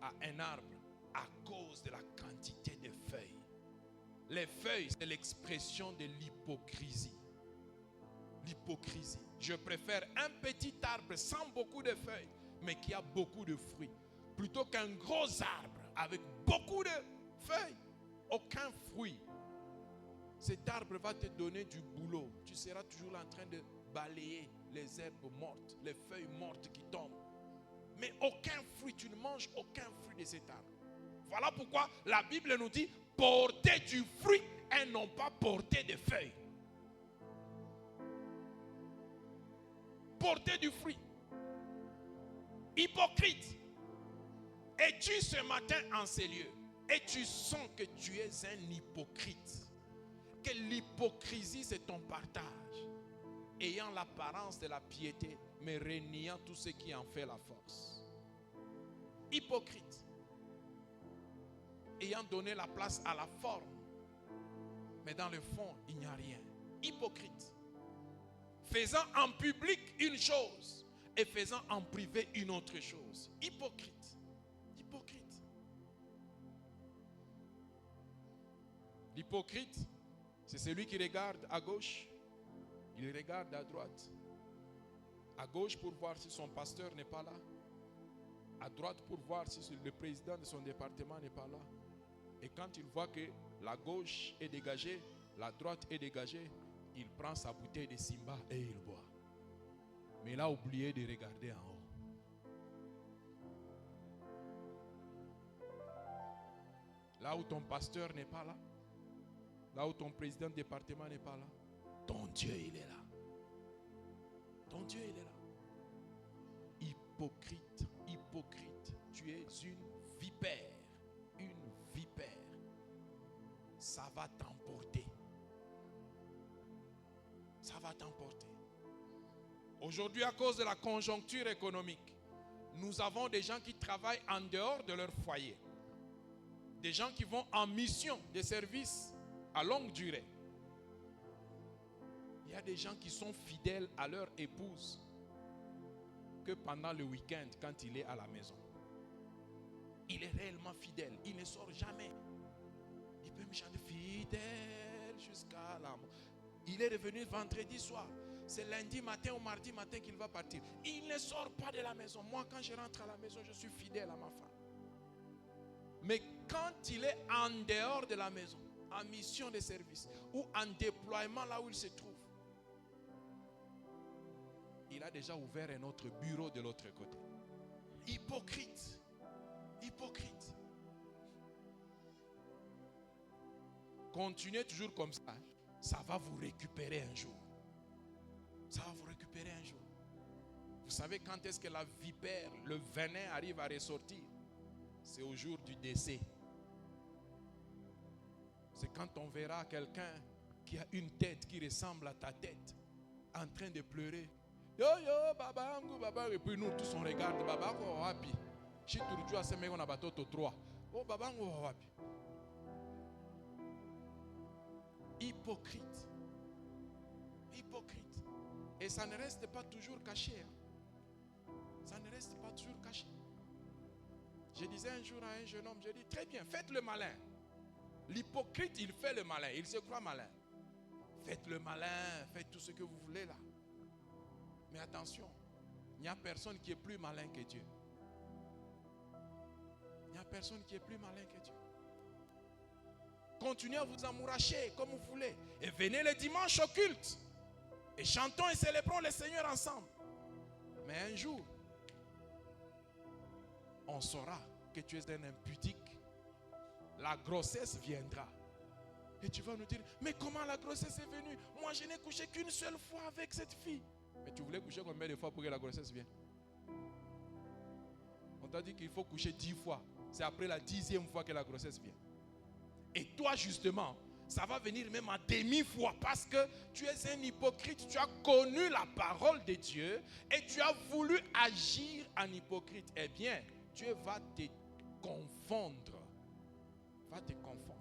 Speaker 1: à un arbre à cause de la quantité de feuilles. Les feuilles, c'est l'expression de l'hypocrisie. L'hypocrisie. Je préfère un petit arbre sans beaucoup de feuilles, mais qui a beaucoup de fruits, plutôt qu'un gros arbre avec beaucoup de feuilles, aucun fruit. Cet arbre va te donner du boulot. Tu seras toujours en train de balayer les herbes mortes, les feuilles mortes qui tombent. Mais aucun fruit, tu ne manges aucun fruit de cet arbre. Voilà pourquoi la Bible nous dit porter du fruit et non pas porter des feuilles. Porter du fruit. Hypocrite. Es-tu ce matin en ces lieux et tu sens que tu es un hypocrite? Que l'hypocrisie c'est ton partage, ayant l'apparence de la piété, mais reniant tout ce qui en fait la force. Hypocrite. Ayant donné la place à la forme, mais dans le fond, il n'y a rien. Hypocrite. Faisant en public une chose et faisant en privé une autre chose. Hypocrite. Hypocrite. L'hypocrite, c'est celui qui regarde à gauche, il regarde à droite. À gauche pour voir si son pasteur n'est pas là. à droite pour voir si le président de son département n'est pas là. Et quand il voit que la gauche est dégagée, la droite est dégagée, il prend sa bouteille de Simba et il boit. Mais il a oublié de regarder en haut. Là où ton pasteur n'est pas là, là où ton président de département n'est pas là, ton Dieu il est là. Ton Dieu il est là. Hypocrite, hypocrite, tu es une vipère, une vipère. Ça va t'emporter. Ça va t'emporter. Aujourd'hui, à cause de la conjoncture économique, nous avons des gens qui travaillent en dehors de leur foyer. Des gens qui vont en mission de service à longue durée. Il y a des gens qui sont fidèles à leur épouse que pendant le week-end quand il est à la maison. Il est réellement fidèle. Il ne sort jamais. Il peut me chanter fidèle jusqu'à la mort. Il est revenu vendredi soir. C'est lundi matin ou mardi matin qu'il va partir. Il ne sort pas de la maison. Moi, quand je rentre à la maison, je suis fidèle à ma femme. Mais quand il est en dehors de la maison, en mission de service ou en déploiement là où il se trouve, il a déjà ouvert un autre bureau de l'autre côté. Hypocrite. Hypocrite. Continuez toujours comme ça. Ça va vous récupérer un jour. Ça va vous récupérer un jour. Vous savez quand est-ce que la vipère, le venin arrive à ressortir? C'est au jour du décès. C'est quand on verra quelqu'un qui a une tête qui ressemble à ta tête, en train de pleurer. Yo yo, babangu, babangu. Et puis nous tous on regarde, babangu, wapi. Si tu as ce mec on a bateau 3. Oh, babangu, wapi. Hypocrite. Hypocrite. Et ça ne reste pas toujours caché. Ça ne reste pas toujours caché. Je disais un jour à un jeune homme, je dis, très bien, faites le malin. L'hypocrite, il fait le malin, il se croit malin. Faites le malin, faites tout ce que vous voulez là. Mais attention, il n'y a personne qui est plus malin que Dieu. Il n'y a personne qui est plus malin que Dieu. Continuez à vous amouracher comme vous voulez. Et venez le dimanche au culte. Et chantons et célébrons le Seigneur ensemble. Mais un jour, on saura que tu es un impudique. La grossesse viendra. Et tu vas nous dire, mais comment la grossesse est venue? Moi, je n'ai couché qu'une seule fois avec cette fille. Mais tu voulais coucher combien de fois pour que la grossesse vienne? On t'a dit qu'il faut coucher 10 fois. C'est après la 10e fois que la grossesse vient. Et toi, justement, ça va venir même à demi-fois parce que tu es un hypocrite. Tu as connu la parole de Dieu et tu as voulu agir en hypocrite. Eh bien, Dieu va te confondre. Va te confondre.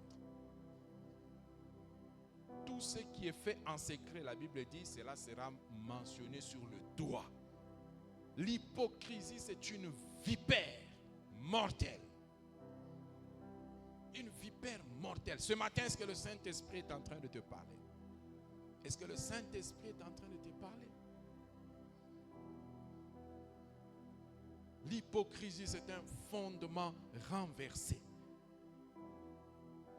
Speaker 1: Tout ce qui est fait en secret, la Bible dit, cela sera mentionné sur le doigt. L'hypocrisie, c'est une vipère mortelle. Une vipère mortelle. Ce matin, est-ce que le Saint-Esprit est en train de te parler? Est-ce que le Saint-Esprit est en train de te parler? L'hypocrisie, c'est un fondement renversé.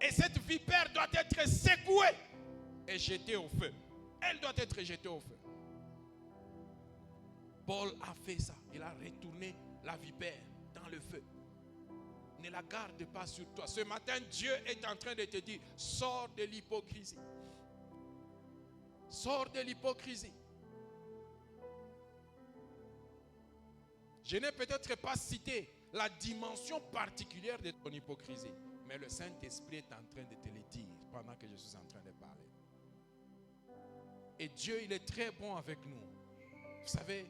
Speaker 1: Et cette vipère doit être secouée et jetée au feu. Elle doit être jetée au feu. Paul a fait ça. Il a retourné la vipère dans le feu. Ne la garde pas sur toi. Ce matin, Dieu est en train de te dire, sors de l'hypocrisie. Sors de l'hypocrisie. Je n'ai peut-être pas cité la dimension particulière de ton hypocrisie, mais le Saint-Esprit est en train de te le dire pendant que je suis en train de parler. Et Dieu, il est très bon avec nous. Vous savez,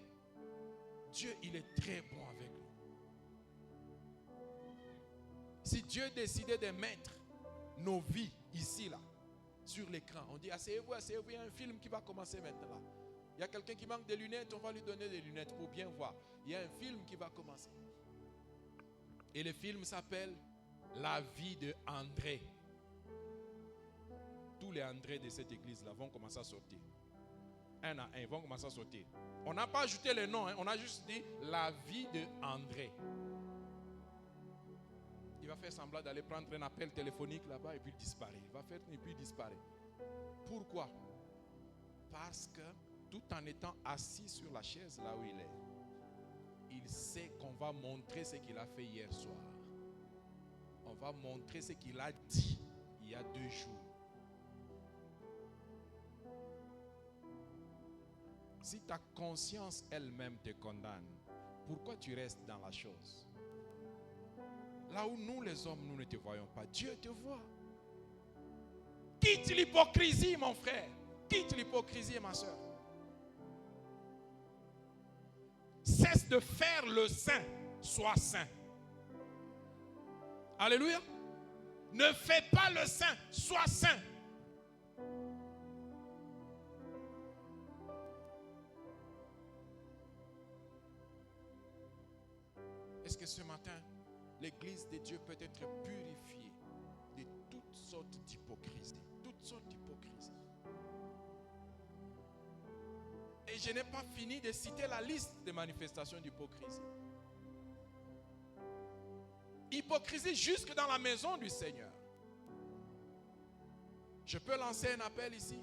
Speaker 1: Dieu, il est très bon avec nous. Si Dieu décidait de mettre nos vies ici, là, sur l'écran, on dit, asseyez-vous, asseyez-vous, il y a un film qui va commencer maintenant. Il y a quelqu'un qui manque des lunettes, on va lui donner des lunettes pour bien voir. Il y a un film qui va commencer. Et le film s'appelle La vie de André. Tous les André de cette église-là vont commencer à sortir. Un à un, ils vont commencer à sortir. On n'a pas ajouté les noms, hein, on a juste dit La vie de André. Il va faire semblant d'aller prendre un appel téléphonique là-bas et puis il disparaît. Il va faire et puis il disparaît. Pourquoi? Parce que tout en étant assis sur la chaise là où il est, il sait qu'on va montrer ce qu'il a fait hier soir. On va montrer ce qu'il a dit il y a 2 jours. Si ta conscience elle-même te condamne, pourquoi tu restes dans la chose? Là où nous les hommes, nous ne te voyons pas, Dieu te voit. Quitte l'hypocrisie, mon frère. Quitte l'hypocrisie, ma soeur. Cesse de faire le saint, sois saint. Alléluia. Ne fais pas le saint, sois saint. Est-ce que ce matin, l'église de Dieu peut être purifiée de toutes sortes d'hypocrisie? Toutes sortes d'hypocrisie. Et je n'ai pas fini de citer la liste des manifestations d'hypocrisie. Hypocrisie jusque dans la maison du Seigneur. Je peux lancer un appel ici.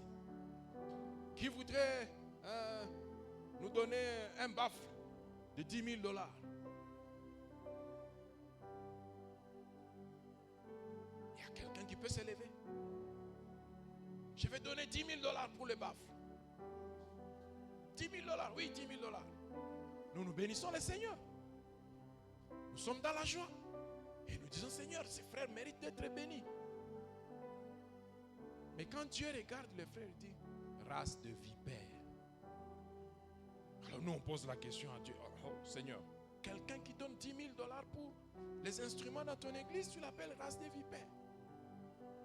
Speaker 1: Qui voudrait nous donner un baffle de $10 000? Il y a quelqu'un qui peut se lever. Je vais donner $10 000 pour le baffle. $10 000, oui, $10 000. Nous bénissons le Seigneur. Nous sommes dans la joie. Et nous disons, Seigneur, ces frères méritent d'être bénis. Mais quand Dieu regarde les frères, il dit, race de vipères. Alors nous, on pose la question à Dieu. Oh, Seigneur, quelqu'un qui donne $10 000 pour les instruments dans ton église, tu l'appelles race de vipères.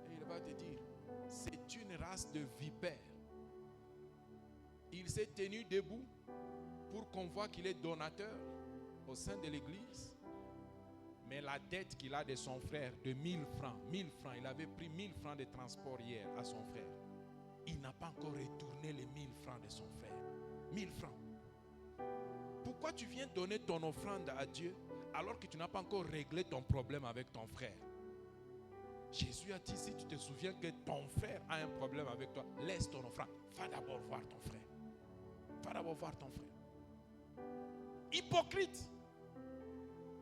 Speaker 1: Et il va te dire, c'est une race de vipères. Il s'est tenu debout pour qu'on voit qu'il est donateur au sein de l'église. Mais la dette qu'il a de son frère de 1000 francs, il avait pris 1000 francs de transport hier à son frère. Il n'a pas encore retourné les 1000 francs de son frère. 1000 francs. Pourquoi tu viens donner ton offrande à Dieu alors que tu n'as pas encore réglé ton problème avec ton frère? Jésus a dit, si tu te souviens que ton frère a un problème avec toi, laisse ton offrande. Va d'abord voir ton frère. Va d'abord voir ton frère. Hypocrite.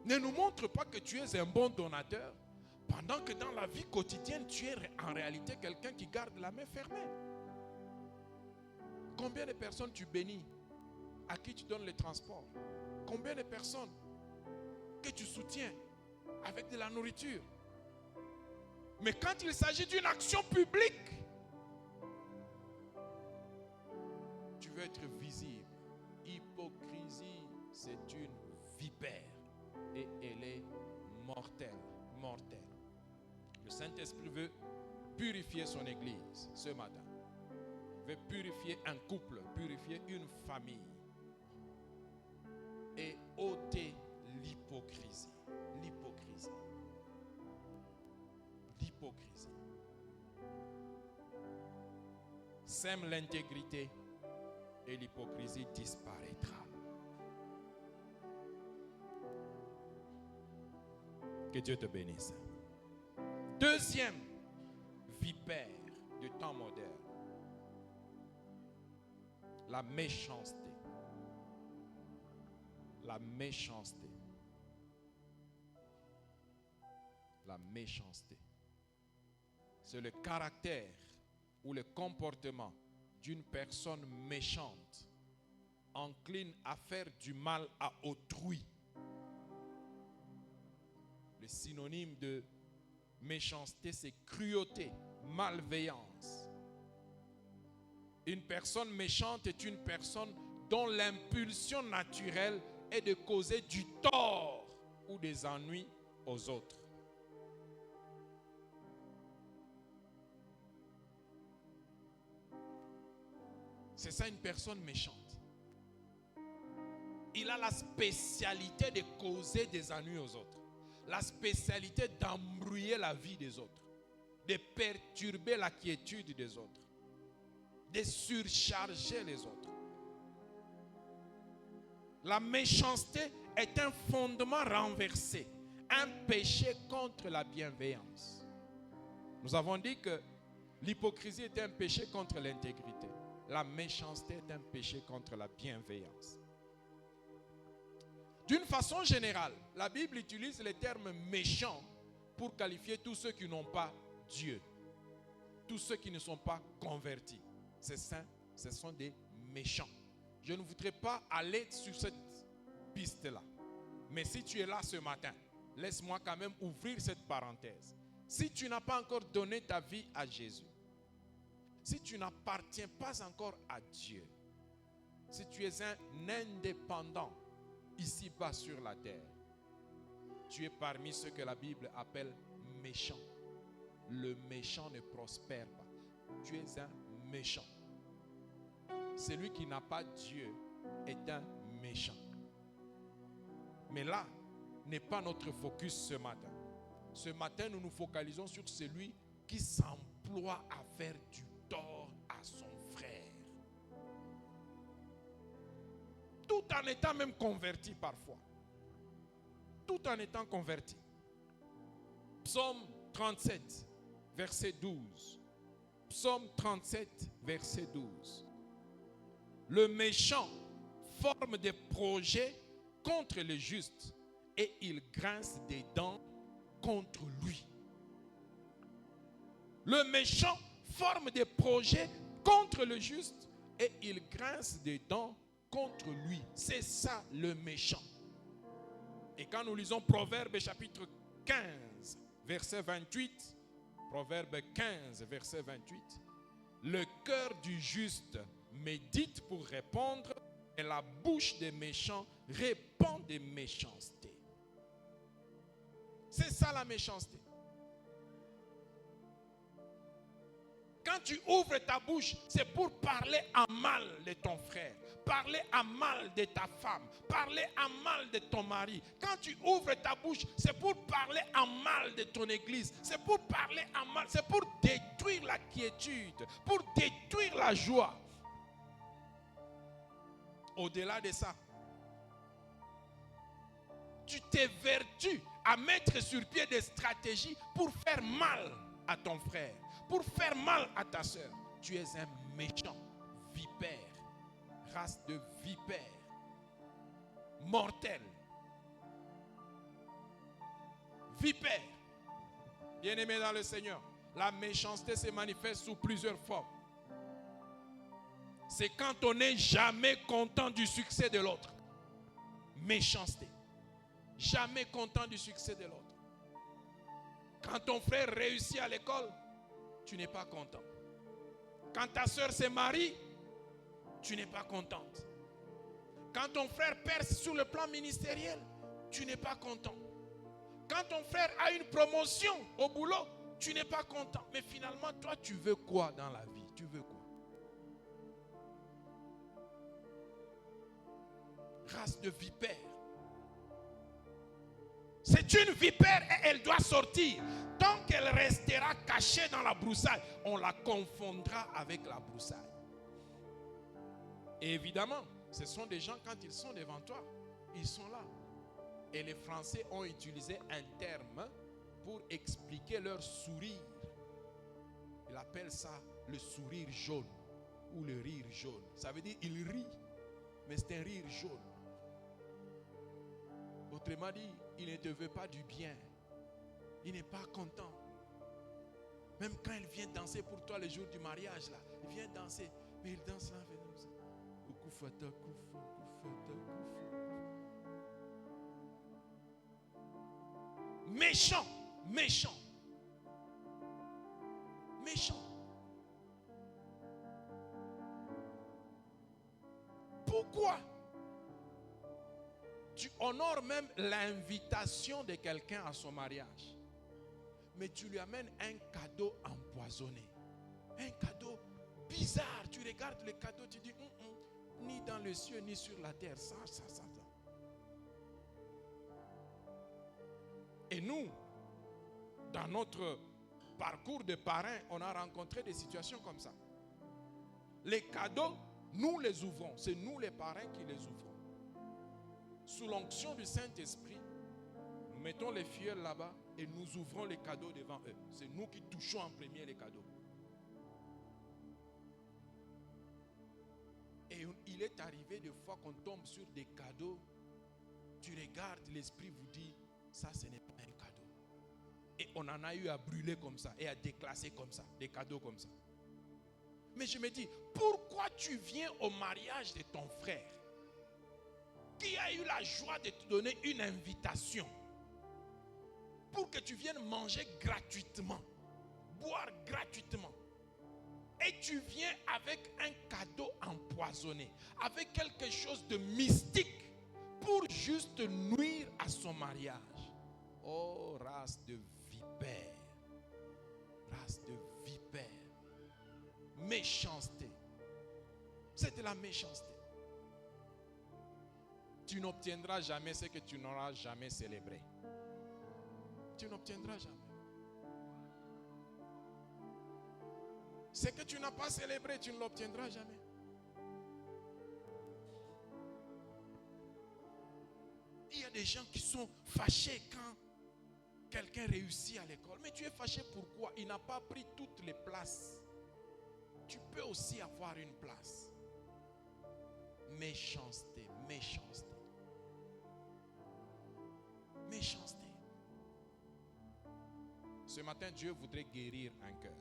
Speaker 1: Ne nous montre pas que tu es un bon donateur pendant que dans la vie quotidienne, tu es en réalité quelqu'un qui garde la main fermée. Combien de personnes tu bénis, à qui tu donnes le transport? Combien de personnes que tu soutiens avec de la nourriture? Mais quand il s'agit d'une action publique, tu veux être visible. Hypocrisie, c'est une vipère. Et elle est mortelle. Mortelle. Le Saint-Esprit veut purifier son église ce matin. Il veut purifier un couple, purifier une famille. Et ôter l'hypocrisie. L'hypocrisie. L'hypocrisie. Sème l'intégrité et l'hypocrisie disparaîtra. Que Dieu te bénisse. Deuxième vipère du temps moderne. La méchanceté. La méchanceté. La méchanceté. C'est le caractère ou le comportement d'une personne méchante, encline à faire du mal à autrui. Le synonyme de méchanceté, c'est cruauté, malveillance. Une personne méchante est une personne dont l'impulsion naturelle est de causer du tort ou des ennuis aux autres. C'est ça une personne méchante. Il a la spécialité de causer des ennuis aux autres. La spécialité d'embrouiller la vie des autres. De perturber la quiétude des autres. De surcharger les autres. La méchanceté est un fondement renversé. un péché contre la bienveillance. Nous avons dit que l'hypocrisie est un péché contre l'intégrité. La méchanceté est un péché contre la bienveillance. D'une façon générale, la Bible utilise le terme méchant pour qualifier tous ceux qui n'ont pas Dieu. Tous ceux qui ne sont pas convertis. Ces saints, ce sont des méchants. Je ne voudrais pas aller sur cette piste-là. Mais si tu es là ce matin, laisse-moi quand même ouvrir cette parenthèse. Si tu n'as pas encore donné ta vie à Jésus, si tu n'appartiens pas encore à Dieu, si tu es un indépendant ici-bas sur la terre, tu es parmi ceux que la Bible appelle méchants. Le méchant ne prospère pas. Tu es un méchant. Celui qui n'a pas Dieu est un méchant. Mais là n'est pas notre focus ce matin. Ce matin, nous nous focalisons sur celui qui s'emploie à faire du tort à son frère. Tout en étant même converti parfois. Tout en étant converti. Psaume 37, verset 12. Psaume 37, verset 12. Le méchant forme des projets contre le juste et il grince des dents contre lui. Le méchant forme des projets contre le juste et il grince des dents contre lui. C'est ça le méchant. Et quand nous lisons Proverbe chapitre 15, verset 28, Proverbe 15, verset 28, le cœur du juste médite pour répondre et la bouche des méchants répand des méchancetés. C'est ça la méchanceté. Quand tu ouvres ta bouche, c'est pour parler en mal de ton frère, parler en mal de ta femme, parler en mal de ton mari. Quand tu ouvres ta bouche, c'est pour parler en mal de ton église, c'est pour parler en mal, c'est pour détruire la quiétude, pour détruire la joie. Au-delà de ça, tu t'évertues à mettre sur pied des stratégies pour faire mal à ton frère, pour faire mal à ta soeur. Tu es un méchant, vipère, race de vipère, mortel. Vipère. Bien-aimé dans le Seigneur, la méchanceté se manifeste sous plusieurs formes. C'est quand on n'est jamais content du succès de l'autre. Méchanceté. Jamais content du succès de l'autre. Quand ton frère réussit à l'école, tu n'es pas content. Quand ta soeur se marie, tu n'es pas contente. Quand ton frère perce sur le plan ministériel, tu n'es pas content. Quand ton frère a une promotion au boulot, tu n'es pas content. Mais finalement, toi, tu veux quoi dans la vie? Tu veux quoi? Race de vipère. C'est une vipère et elle doit sortir. Tant qu'elle restera cachée dans la broussaille, on la confondra avec la broussaille. Et évidemment, ce sont des gens, quand ils sont devant toi, ils sont là. Et les Français ont utilisé un terme pour expliquer leur sourire. Ils appellent ça le sourire jaune ou le rire jaune. Ça veut dire ils rient, mais c'est un rire jaune. Autrement dit, il ne te veut pas du bien. Il n'est pas content. Même quand il vient danser pour toi le jour du mariage, là, il vient danser, mais il danse là. Méchant, méchant, méchant. Pourquoi? Tu honores même l'invitation de quelqu'un à son mariage. Mais tu lui amènes un cadeau empoisonné. Un cadeau bizarre. Tu regardes le cadeau, tu dis, ni dans le ciel, ni sur la terre. Ça. Et nous, dans notre parcours de parrain, on a rencontré des situations comme ça. Les cadeaux, nous les ouvrons. C'est nous les parrains qui les ouvrons. Sous l'onction du Saint-Esprit, nous mettons les filleuls là-bas et nous ouvrons les cadeaux devant eux. C'est nous qui touchons en premier les cadeaux. Et il est arrivé des fois qu'on tombe sur des cadeaux. Tu regardes, l'esprit vous dit, ça ce n'est pas un cadeau. Et on en a eu à brûler comme ça et à déclasser comme ça, des cadeaux comme ça. Mais je me dis, pourquoi tu viens au mariage de ton frère qui a eu la joie de te donner une invitation pour que tu viennes manger gratuitement, boire gratuitement, et tu viens avec un cadeau empoisonné, avec quelque chose de mystique pour juste nuire à son mariage? Oh, race de vipères, race de vipères, méchanceté. C'est de la méchanceté. Tu n'obtiendras jamais ce que tu n'auras jamais célébré. Tu n'obtiendras jamais. Ce que tu n'as pas célébré, tu ne l'obtiendras jamais. Il y a des gens qui sont fâchés quand quelqu'un réussit à l'école. Mais tu es fâché pourquoi? Il n'a pas pris toutes les places. Tu peux aussi avoir une place. Méchanceté, méchanceté. Méchanceté. Ce matin, Dieu voudrait guérir un cœur.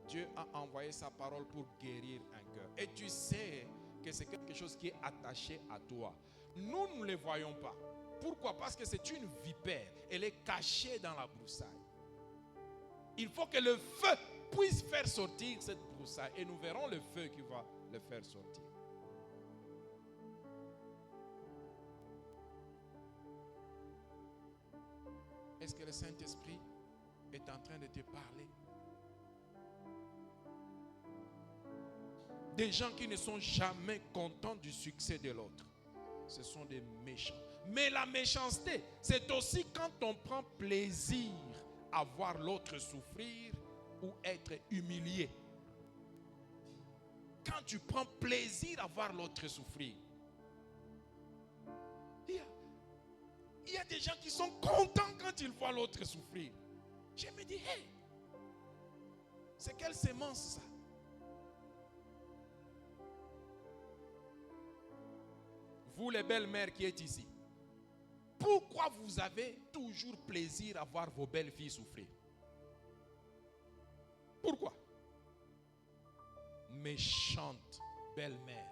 Speaker 1: Dieu a envoyé sa parole pour guérir un cœur. Et tu sais que c'est quelque chose qui est attaché à toi. Nous ne le voyons pas. Pourquoi? Parce que c'est une vipère. Elle est cachée dans la broussaille. Il faut que le feu puisse faire sortir cette broussaille. Et nous verrons le feu qui va le faire sortir. Est-ce que le Saint-Esprit est en train de te parler? Des gens qui ne sont jamais contents du succès de l'autre. Ce sont des méchants. Mais la méchanceté, c'est aussi quand on prend plaisir à voir l'autre souffrir ou être humilié. Quand tu prends plaisir à voir l'autre souffrir. Il y a des gens qui sont contents quand ils voient l'autre souffrir. Je me dis, hey, c'est quelle sémence ça? Vous les belles-mères qui êtes ici, pourquoi vous avez toujours plaisir à voir vos belles filles souffrir? Pourquoi? Méchante belle-mère.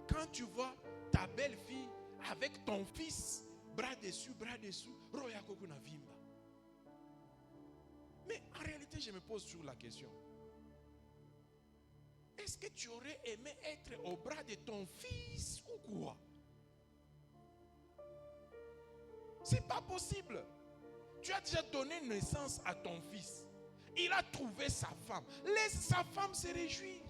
Speaker 1: Quand tu vois ta belle-fille avec ton fils, bras dessous, roya kokuna vimba. Mais en réalité, je me pose toujours la question. Est-ce que tu aurais aimé être au bras de ton fils ou quoi? C'est pas possible. Tu as déjà donné naissance à ton fils. Il a trouvé sa femme. Laisse sa femme se réjouir.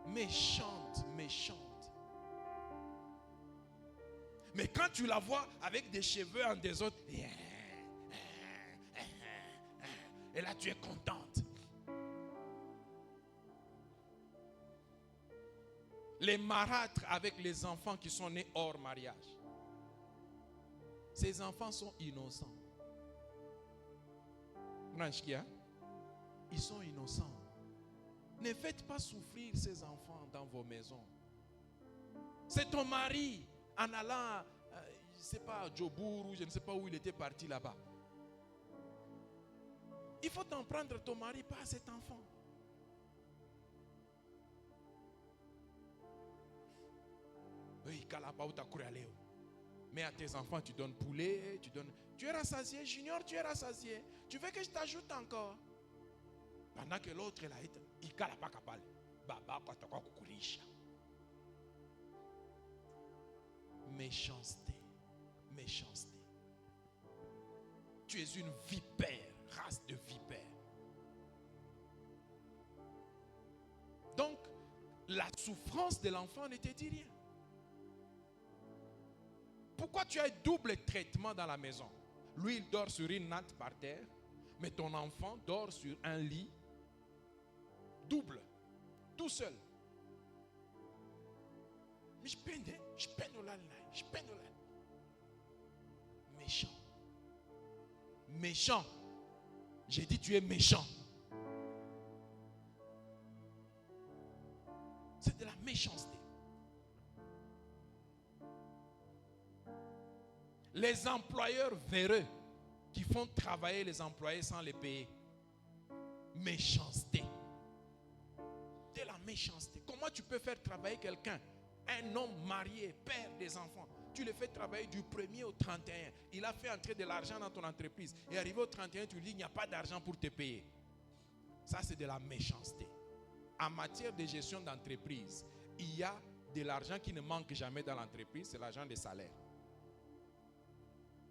Speaker 1: Méchante, méchante. Mais quand tu la vois avec des cheveux en désordre, et là tu es contente. Les marâtres avec les enfants qui sont nés hors mariage. Ces enfants sont innocents. Ils sont innocents. Ne faites pas souffrir ces enfants dans vos maisons. C'est ton mari en allant, je ne sais pas, à Djobourou, je ne sais pas où il était parti là-bas. Il faut t'en prendre ton mari, pas à cet enfant. Oui, mais à tes enfants, tu donnes poulet, tu donnes... Tu es rassasié, Junior, tu es rassasié. Tu veux que je t'ajoute encore? Pendant que l'autre là, il ne pas capable. Baba, méchanceté, méchanceté. Tu es une vipère, race de vipère. Donc, la souffrance de l'enfant ne te dit rien. Pourquoi tu as un double traitement dans la maison? Lui, il dort sur une natte par terre, mais ton enfant dort sur un lit double, tout seul. Mais je peine au lal. Méchant. Méchant. J'ai dit tu es méchant. C'est de la méchanceté. Les employeurs véreux qui font travailler les employés sans les payer. Méchanceté. De la méchanceté. Comment tu peux faire travailler quelqu'un, un homme marié, père des enfants, tu le fais travailler du 1er au 31. Il a fait entrer de l'argent dans ton entreprise. Et arrivé au 31, tu lui dis il n'y a pas d'argent pour te payer. Ça, c'est de la méchanceté. En matière de gestion d'entreprise, il y a de l'argent qui ne manque jamais dans l'entreprise, c'est l'argent des salaires.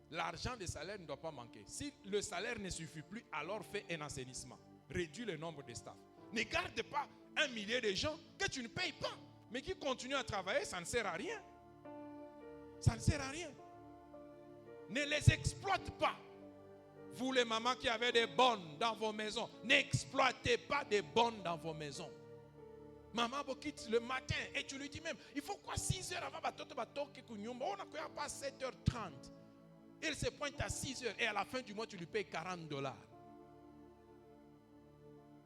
Speaker 1: L'argent des salaires ne doit pas manquer. Si le salaire ne suffit plus, alors fais un assainissement. Réduis le nombre de staff. Ne garde pas 1 millier de gens que tu ne payes pas, mais qui continuent à travailler, ça ne sert à rien. Ça ne sert à rien. Ne les exploite pas. Vous les mamans qui avez des bonnes dans vos maisons, n'exploitez pas des bonnes dans vos maisons. Maman vous quitte le matin et tu lui dis même, il faut quoi 6 heures avant on n'a pas 7h30. Il se pointe à 6 heures et à la fin du mois tu lui payes $40.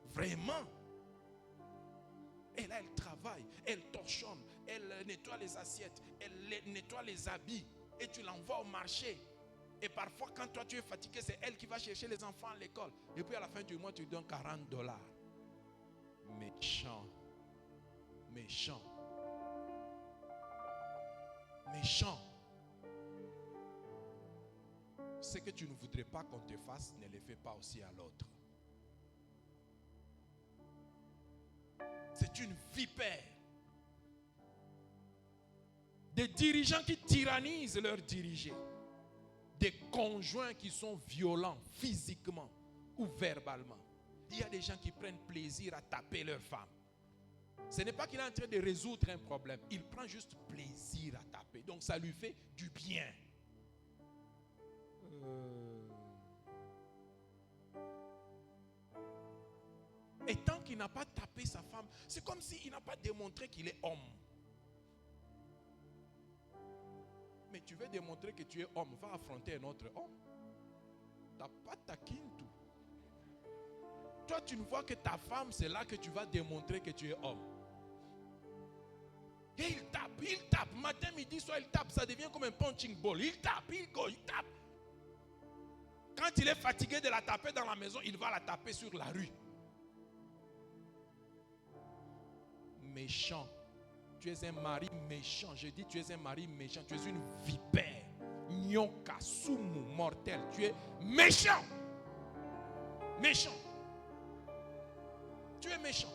Speaker 1: Vraiment. Et là elle travaille, elle torchonne, elle nettoie les assiettes, elle nettoie les habits et tu l'envoies au marché. Et parfois quand toi tu es fatigué, c'est elle qui va chercher les enfants à l'école. Et puis à la fin du mois tu lui donnes $40. Méchant. Méchant. Méchant. Ce que tu ne voudrais pas qu'on te fasse, ne le fais pas aussi à l'autre. C'est une vipère. Des dirigeants qui tyrannisent leurs dirigés. Des conjoints qui sont violents physiquement ou verbalement. Il y a des gens qui prennent plaisir à taper leur femme. Ce n'est pas qu'il est en train de résoudre un problème. Il prend juste plaisir à taper. Donc ça lui fait du bien. Et tant qu'il n'a pas tapé sa femme, c'est comme s'il n'a pas démontré qu'il est homme. Mais tu veux démontrer que tu es homme, va affronter un autre homme. Tu n'as pas taquine tout. Toi, tu ne vois que ta femme, c'est là que tu vas démontrer que tu es homme. Et il tape, matin, midi, soir, il tape, ça devient comme un punching ball. Il tape, il tape. Quand il est fatigué de la taper dans la maison, il va la taper sur la rue. Méchant. Tu es un mari méchant. Je dis tu es un mari méchant. Tu es une vipère. Nyoka, sumu, mortel. Tu es méchant. Méchant. Tu es méchant.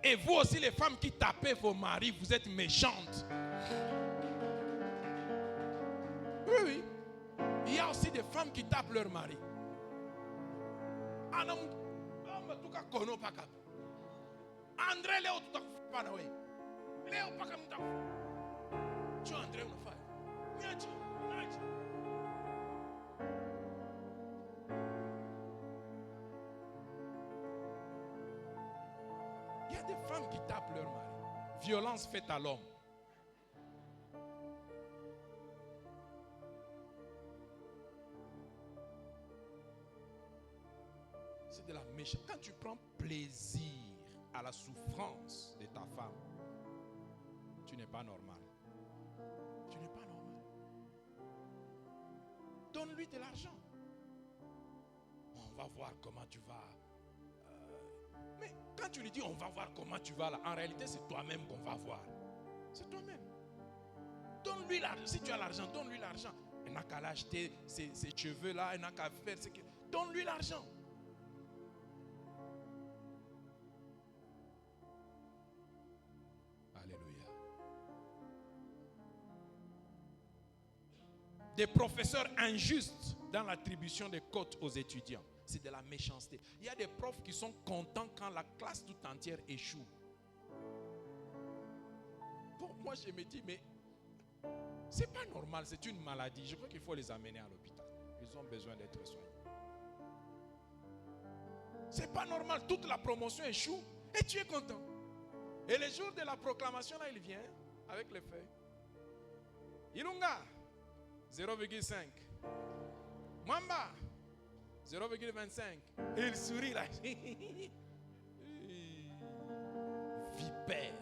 Speaker 1: Et vous aussi les femmes qui tapez vos maris, vous êtes méchantes. Oui. Il y a aussi des femmes qui tapent leur mari. André Léo tout à fait. Léo pas comme ça. Tu André on fait. Il y a des femmes qui tapent leur mari. Violence faite à l'homme. C'est de la méchanceté. Quand tu prends plaisir à la souffrance de ta femme, tu n'es pas normal. Tu n'es pas normal. Donne-lui de l'argent. On va voir comment tu vas. Mais quand tu lui dis on va voir comment tu vas là, en réalité c'est toi-même qu'on va voir. C'est toi-même. Donne-lui l'argent. Si tu as l'argent, donne-lui l'argent. Il n'a qu'à l'acheter ses cheveux là, il n'a qu'à faire ce que. Donne-lui l'argent. Des professeurs injustes dans l'attribution des cotes aux étudiants. C'est de la méchanceté. Il y a des profs qui sont contents quand la classe tout entière échoue. Pour moi, je me dis, mais C'est pas normal, c'est une maladie. Je crois qu'il faut les amener à l'hôpital. Ils ont besoin d'être soignés. C'est pas normal, toute la promotion échoue et tu es content. Et le jour de la proclamation, là, il vient avec les feuilles. Ilunga, 0,5. Mwamba, 0,25. Et il sourit là. Vipère.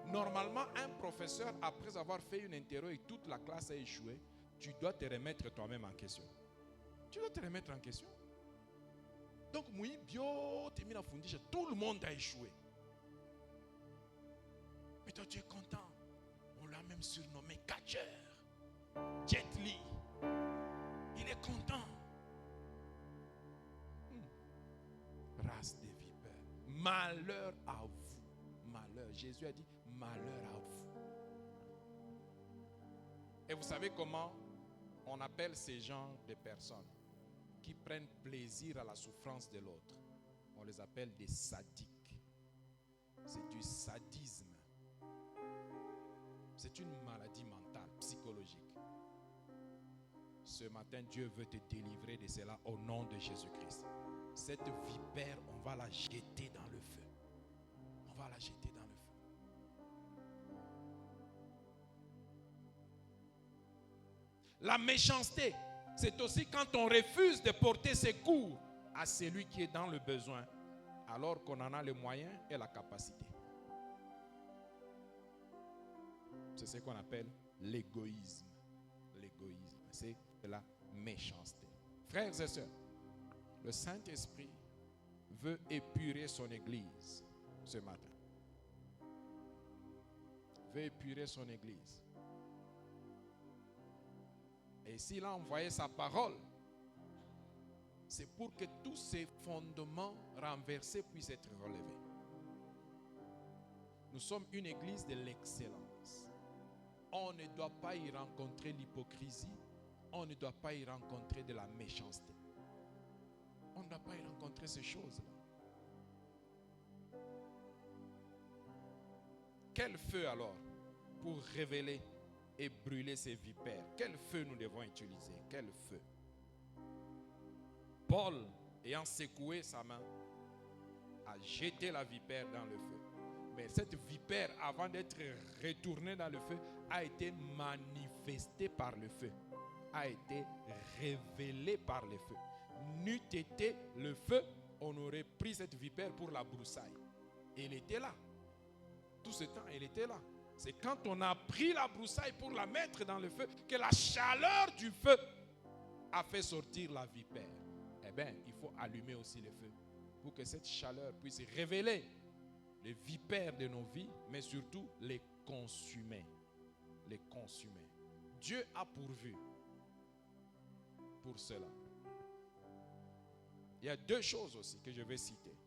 Speaker 1: Normalement, un professeur, après avoir fait une interro et toute la classe a échoué, tu dois te remettre toi-même en question. Tu dois te remettre en question. Donc, tout le monde a échoué. Mais toi, tu es content. On l'a même surnommé catcher. Jet Li. Il est content. Race des vipères. Malheur à vous. Malheur. Jésus a dit malheur à vous. Et vous savez comment on appelle ces genres de personnes qui prennent plaisir à la souffrance de l'autre? On les appelle des sadiques. C'est du sadisme. C'est une maladie mentale, psychologique. Ce matin, Dieu veut te délivrer de cela au nom de Jésus-Christ. Cette vipère, on va la jeter dans le feu. On va la jeter dans le feu. La méchanceté, c'est aussi quand on refuse de porter secours à celui qui est dans le besoin, alors qu'on en a les moyens et la capacité. C'est ce qu'on appelle l'égoïsme. L'égoïsme, c'est de la méchanceté. Frères et sœurs, le Saint-Esprit veut épurer son Église ce matin. Veut épurer son Église. Et s'il a envoyé sa parole, c'est pour que tous ces fondements renversés puissent être relevés. Nous sommes une église de l'excellence. On ne doit pas y rencontrer l'hypocrisie. On ne doit pas y rencontrer de la méchanceté. On ne doit pas y rencontrer ces choses-là. Quel feu alors pour révéler et brûler ces vipères? Quel feu nous devons utiliser? Quel feu? Paul, ayant secoué sa main, a jeté la vipère dans le feu. Mais cette vipère, avant d'être retournée dans le feu, a été manifestée par le feu, a été révélée par le feu. N'eût été le feu, on aurait pris cette vipère pour la broussaille. Et elle était là. Tout ce temps, elle était là. C'est quand on a pris la broussaille pour la mettre dans le feu que la chaleur du feu a fait sortir la vipère. Eh bien, il faut allumer aussi le feu pour que cette chaleur puisse révéler les vipères de nos vies, mais surtout les consumer. Les consumer. Dieu a pourvu pour cela. Il y a deux choses aussi que je vais citer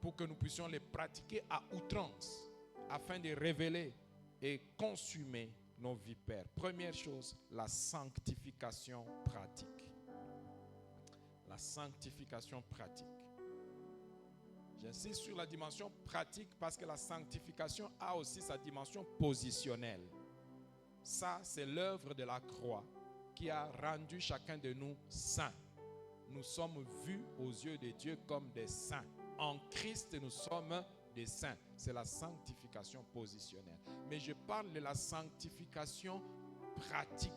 Speaker 1: pour que nous puissions les pratiquer à outrance afin de révéler et consumer nos vipères. Première chose, la sanctification pratique. La sanctification pratique. J'insiste sur la dimension pratique parce que la sanctification a aussi sa dimension positionnelle. Ça, c'est l'œuvre de la croix qui a rendu chacun de nous saints. Nous sommes vus aux yeux de Dieu comme des saints. En Christ, nous sommes des saints. C'est la sanctification positionnelle. Mais je parle de la sanctification pratique,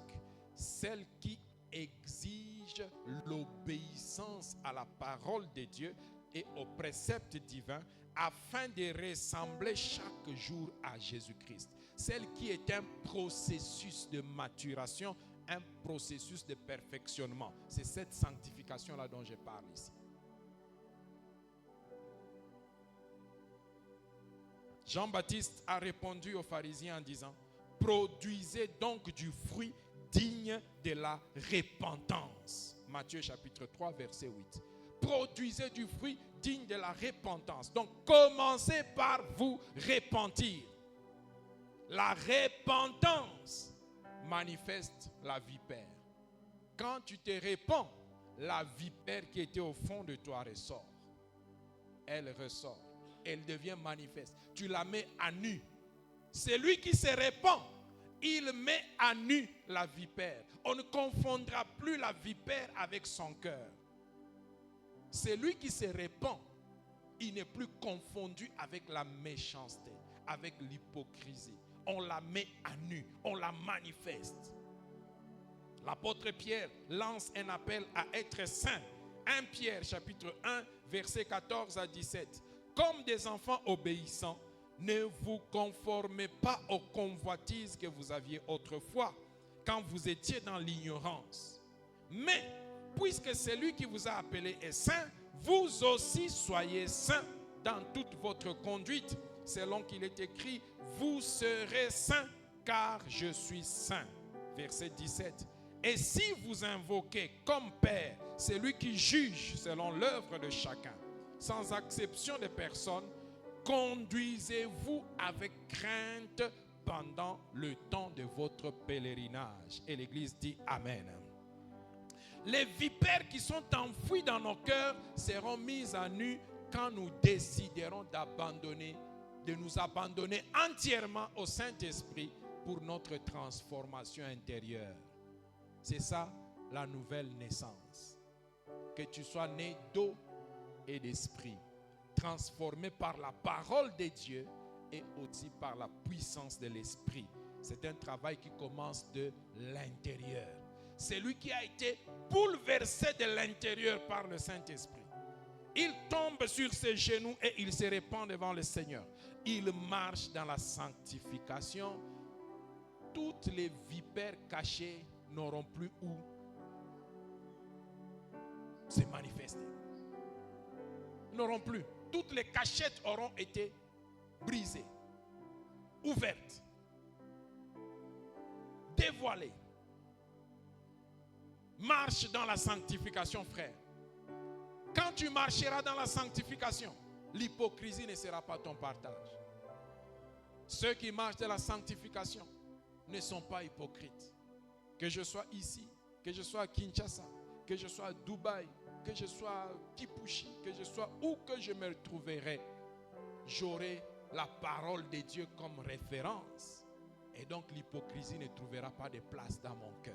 Speaker 1: celle qui exige l'obéissance à la parole de Dieu et aux préceptes divins afin de ressembler chaque jour à Jésus-Christ. Celle qui est un processus de maturation, un processus de perfectionnement. C'est cette sanctification-là dont je parle ici. Jean-Baptiste a répondu aux pharisiens en disant: produisez donc du fruit digne de la repentance. Matthieu chapitre 3 verset 8. Produisez du fruit digne de la repentance. Donc commencez par vous repentir. La repentance manifeste la vipère. Quand tu te repens, la vipère qui était au fond de toi ressort. Elle ressort. Elle devient manifeste. Tu la mets à nu. Celui qui se répand, il met à nu la vipère. On ne confondra plus la vipère avec son cœur. Celui qui se répand, il n'est plus confondu avec la méchanceté, avec l'hypocrisie. On la met à nu, on la manifeste. L'apôtre Pierre lance un appel à être saint. 1 Pierre chapitre 1, versets 14 à 17. Comme des enfants obéissants, ne vous conformez pas aux convoitises que vous aviez autrefois, quand vous étiez dans l'ignorance. Mais, puisque celui qui vous a appelé est saint, vous aussi soyez saints dans toute votre conduite, selon qu'il est écrit, vous serez saints, car je suis saint. Verset 17. Et si vous invoquez comme Père celui qui juge selon l'œuvre de chacun, sans acception de personne, conduisez-vous avec crainte pendant le temps de votre pèlerinage. Et l'Église dit Amen. Les vipères qui sont enfouies dans nos cœurs seront mises à nu quand nous déciderons de nous abandonner entièrement au Saint-Esprit pour notre transformation intérieure. C'est ça la nouvelle naissance. Que tu sois né d'eau et d'esprit, transformé par la parole de Dieu et aussi par la puissance de l'esprit. C'est un travail qui commence de l'intérieur. Celui qui a été bouleversé de l'intérieur par le Saint-Esprit, il tombe sur ses genoux et il se répand devant le Seigneur. Il marche dans la sanctification. Toutes les vipères cachées n'auront plus où se manifester. N'auront plus. Toutes les cachettes auront été brisées, ouvertes, dévoilées. Marche dans la sanctification, frère. Quand tu marcheras dans la sanctification, l'hypocrisie ne sera pas ton partage. Ceux qui marchent dans la sanctification ne sont pas hypocrites. Que je sois ici, que je sois à Kinshasa, que je sois à Dubaï, que je sois à Kipushi, que je sois où que je me retrouverai, j'aurai la parole de Dieu comme référence. Et donc l'hypocrisie ne trouvera pas de place dans mon cœur.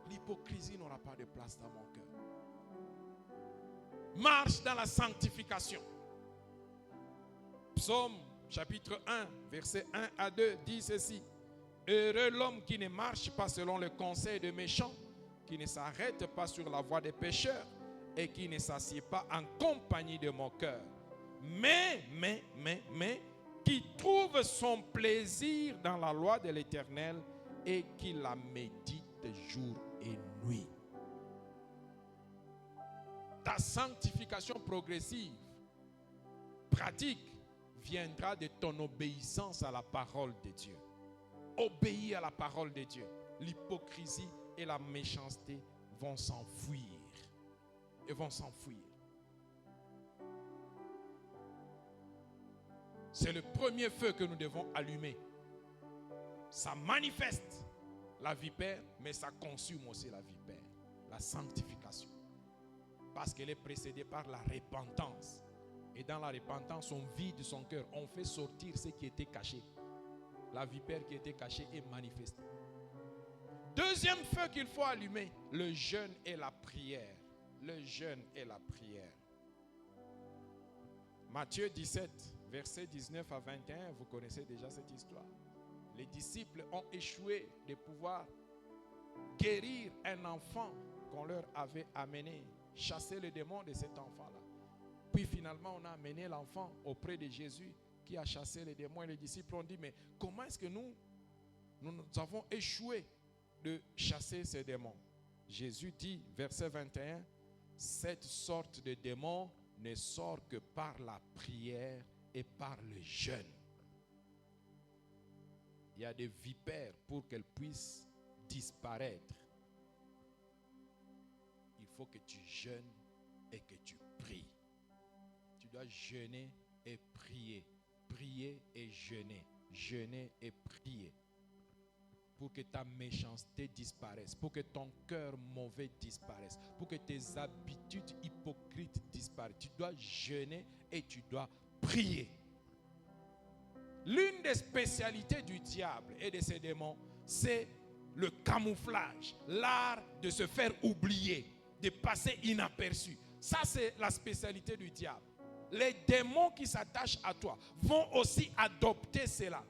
Speaker 1: L'hypocrisie n'aura pas de place dans mon cœur. Marche dans la sanctification. Psaume chapitre 1, versets 1 à 2 dit ceci. Heureux l'homme qui ne marche pas selon le conseil des méchants, qui ne s'arrête pas sur la voie des pécheurs et qui ne s'assied pas en compagnie de mon cœur. Mais, qui trouve son plaisir dans la loi de l'Éternel et qui la médite jour et nuit. Ta sanctification progressive, pratique, viendra de ton obéissance à la parole de Dieu. Obéis à la parole de Dieu. L'hypocrisie et la méchanceté vont s'enfuir. Et vont s'enfuir. C'est le premier feu que nous devons allumer. Ça manifeste la vipère, mais ça consume aussi la vipère. La sanctification. Parce qu'elle est précédée par la repentance. Et dans la repentance, on vide son cœur. On fait sortir ce qui était caché. La vipère qui était cachée est manifestée. Deuxième feu qu'il faut allumer, le jeûne et la prière. Le jeûne et la prière. Matthieu 17, versets 19 à 21, vous connaissez déjà cette histoire. Les disciples ont échoué de pouvoir guérir un enfant qu'on leur avait amené, chasser le démon de cet enfant-là. Puis finalement, on a amené l'enfant auprès de Jésus qui a chassé les démons. Et les disciples ont dit, mais comment est-ce que nous avons échoué de chasser ces démons? Jésus dit, verset 21, cette sorte de démon ne sort que par la prière et par le jeûne. Il y a des vipères pour qu'elles puissent disparaître. Il faut que tu jeûnes et que tu pries. Tu dois jeûner et prier. Prier et jeûner. Jeûner et prier. Pour que ta méchanceté disparaisse. Pour que ton cœur mauvais disparaisse. Pour que tes habitudes hypocrites disparaissent. Tu dois jeûner et tu dois prier. L'une des spécialités du diable et de ses démons, c'est le camouflage, l'art de se faire oublier, de passer inaperçu. Ça, c'est la spécialité du diable. Les démons qui s'attachent à toi vont aussi adopter cela.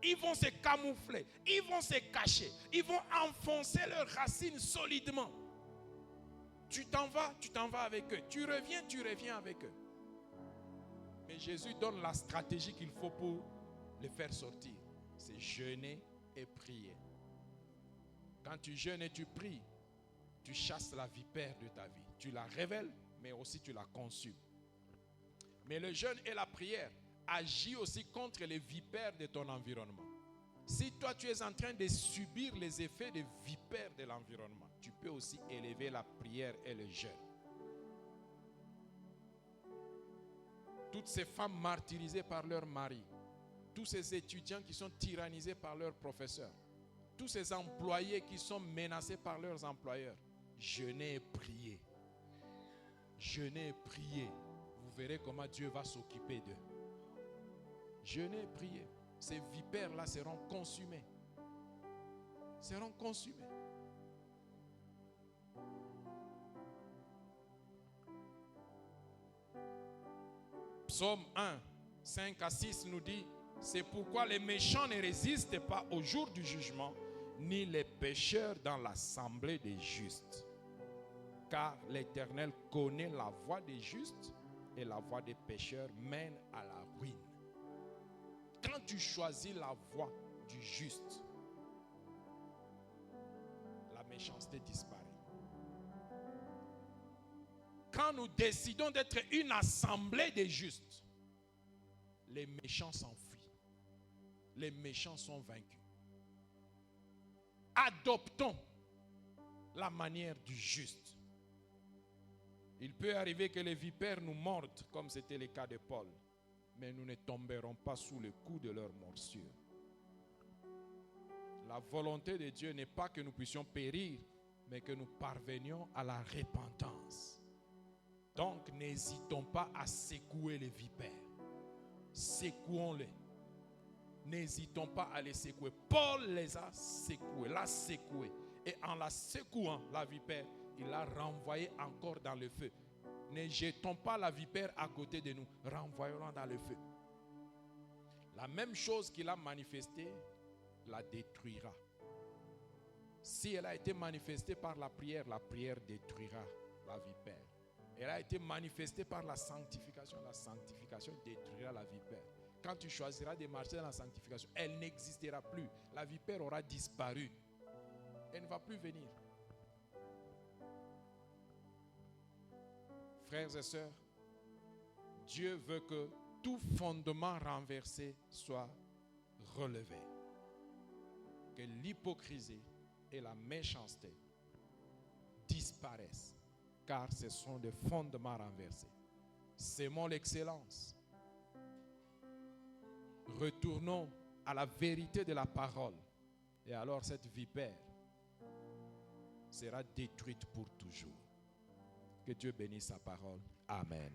Speaker 1: Ils vont se camoufler, ils vont se cacher, ils vont enfoncer leurs racines solidement. Tu t'en vas avec eux. Tu reviens avec eux. Mais Jésus donne la stratégie qu'il faut pour les faire sortir. C'est jeûner et prier. Quand tu jeûnes et tu pries, tu chasses la vipère de ta vie. Tu la révèles, mais aussi tu la consumes. Mais le jeûne et la prière agissent aussi contre les vipères de ton environnement. Si toi tu es en train de subir les effets des vipères de l'environnement, tu peux aussi élever la prière et le jeûne. Toutes ces femmes martyrisées par leur mari, tous ces étudiants qui sont tyrannisés par leurs professeurs, tous ces employés qui sont menacés par leurs employeurs, jeûnez et priez. Jeûnez et priez. Vous verrez comment Dieu va s'occuper d'eux. Jeûnez et priez. Ces vipères-là seront consumées. Seront consumées. Psaume 1, 5 à 6 nous dit: c'est pourquoi les méchants ne résistent pas au jour du jugement, ni les pécheurs dans l'assemblée des justes. Car l'Éternel connaît la voie des justes et la voie des pécheurs mène à la ruine. Quand tu choisis la voie du juste, la méchanceté disparaît. Quand nous décidons d'être une assemblée des justes, les méchants s'enfuient. Les méchants sont vaincus. Adoptons la manière du juste. Il peut arriver que les vipères nous mordent, comme c'était le cas de Paul, mais nous ne tomberons pas sous le coup de leur morsure. La volonté de Dieu n'est pas que nous puissions périr, mais que nous parvenions à la repentance. Donc n'hésitons pas à secouer les vipères. Secouons-les. N'hésitons pas à les secouer. Paul les a secoués, l'a secoué. Et en la secouant, la vipère, il l'a renvoyée encore dans le feu. Ne jetons pas la vipère à côté de nous. Renvoyons-la dans le feu. La même chose qu'il a manifestée, la détruira. Si elle a été manifestée par la prière détruira la vipère. Elle a été manifestée par la sanctification détruira la vipère. Quand tu choisiras de marcher dans la sanctification, elle n'existera plus. La vipère aura disparu. Elle ne va plus venir. Frères et sœurs, Dieu veut que tout fondement renversé soit relevé. Que l'hypocrisie et la méchanceté disparaissent, car ce sont des fondements renversés. Sémons l'excellence. Retournons à la vérité de la parole. Et alors cette vipère sera détruite pour toujours. Que Dieu bénisse sa parole. Amen.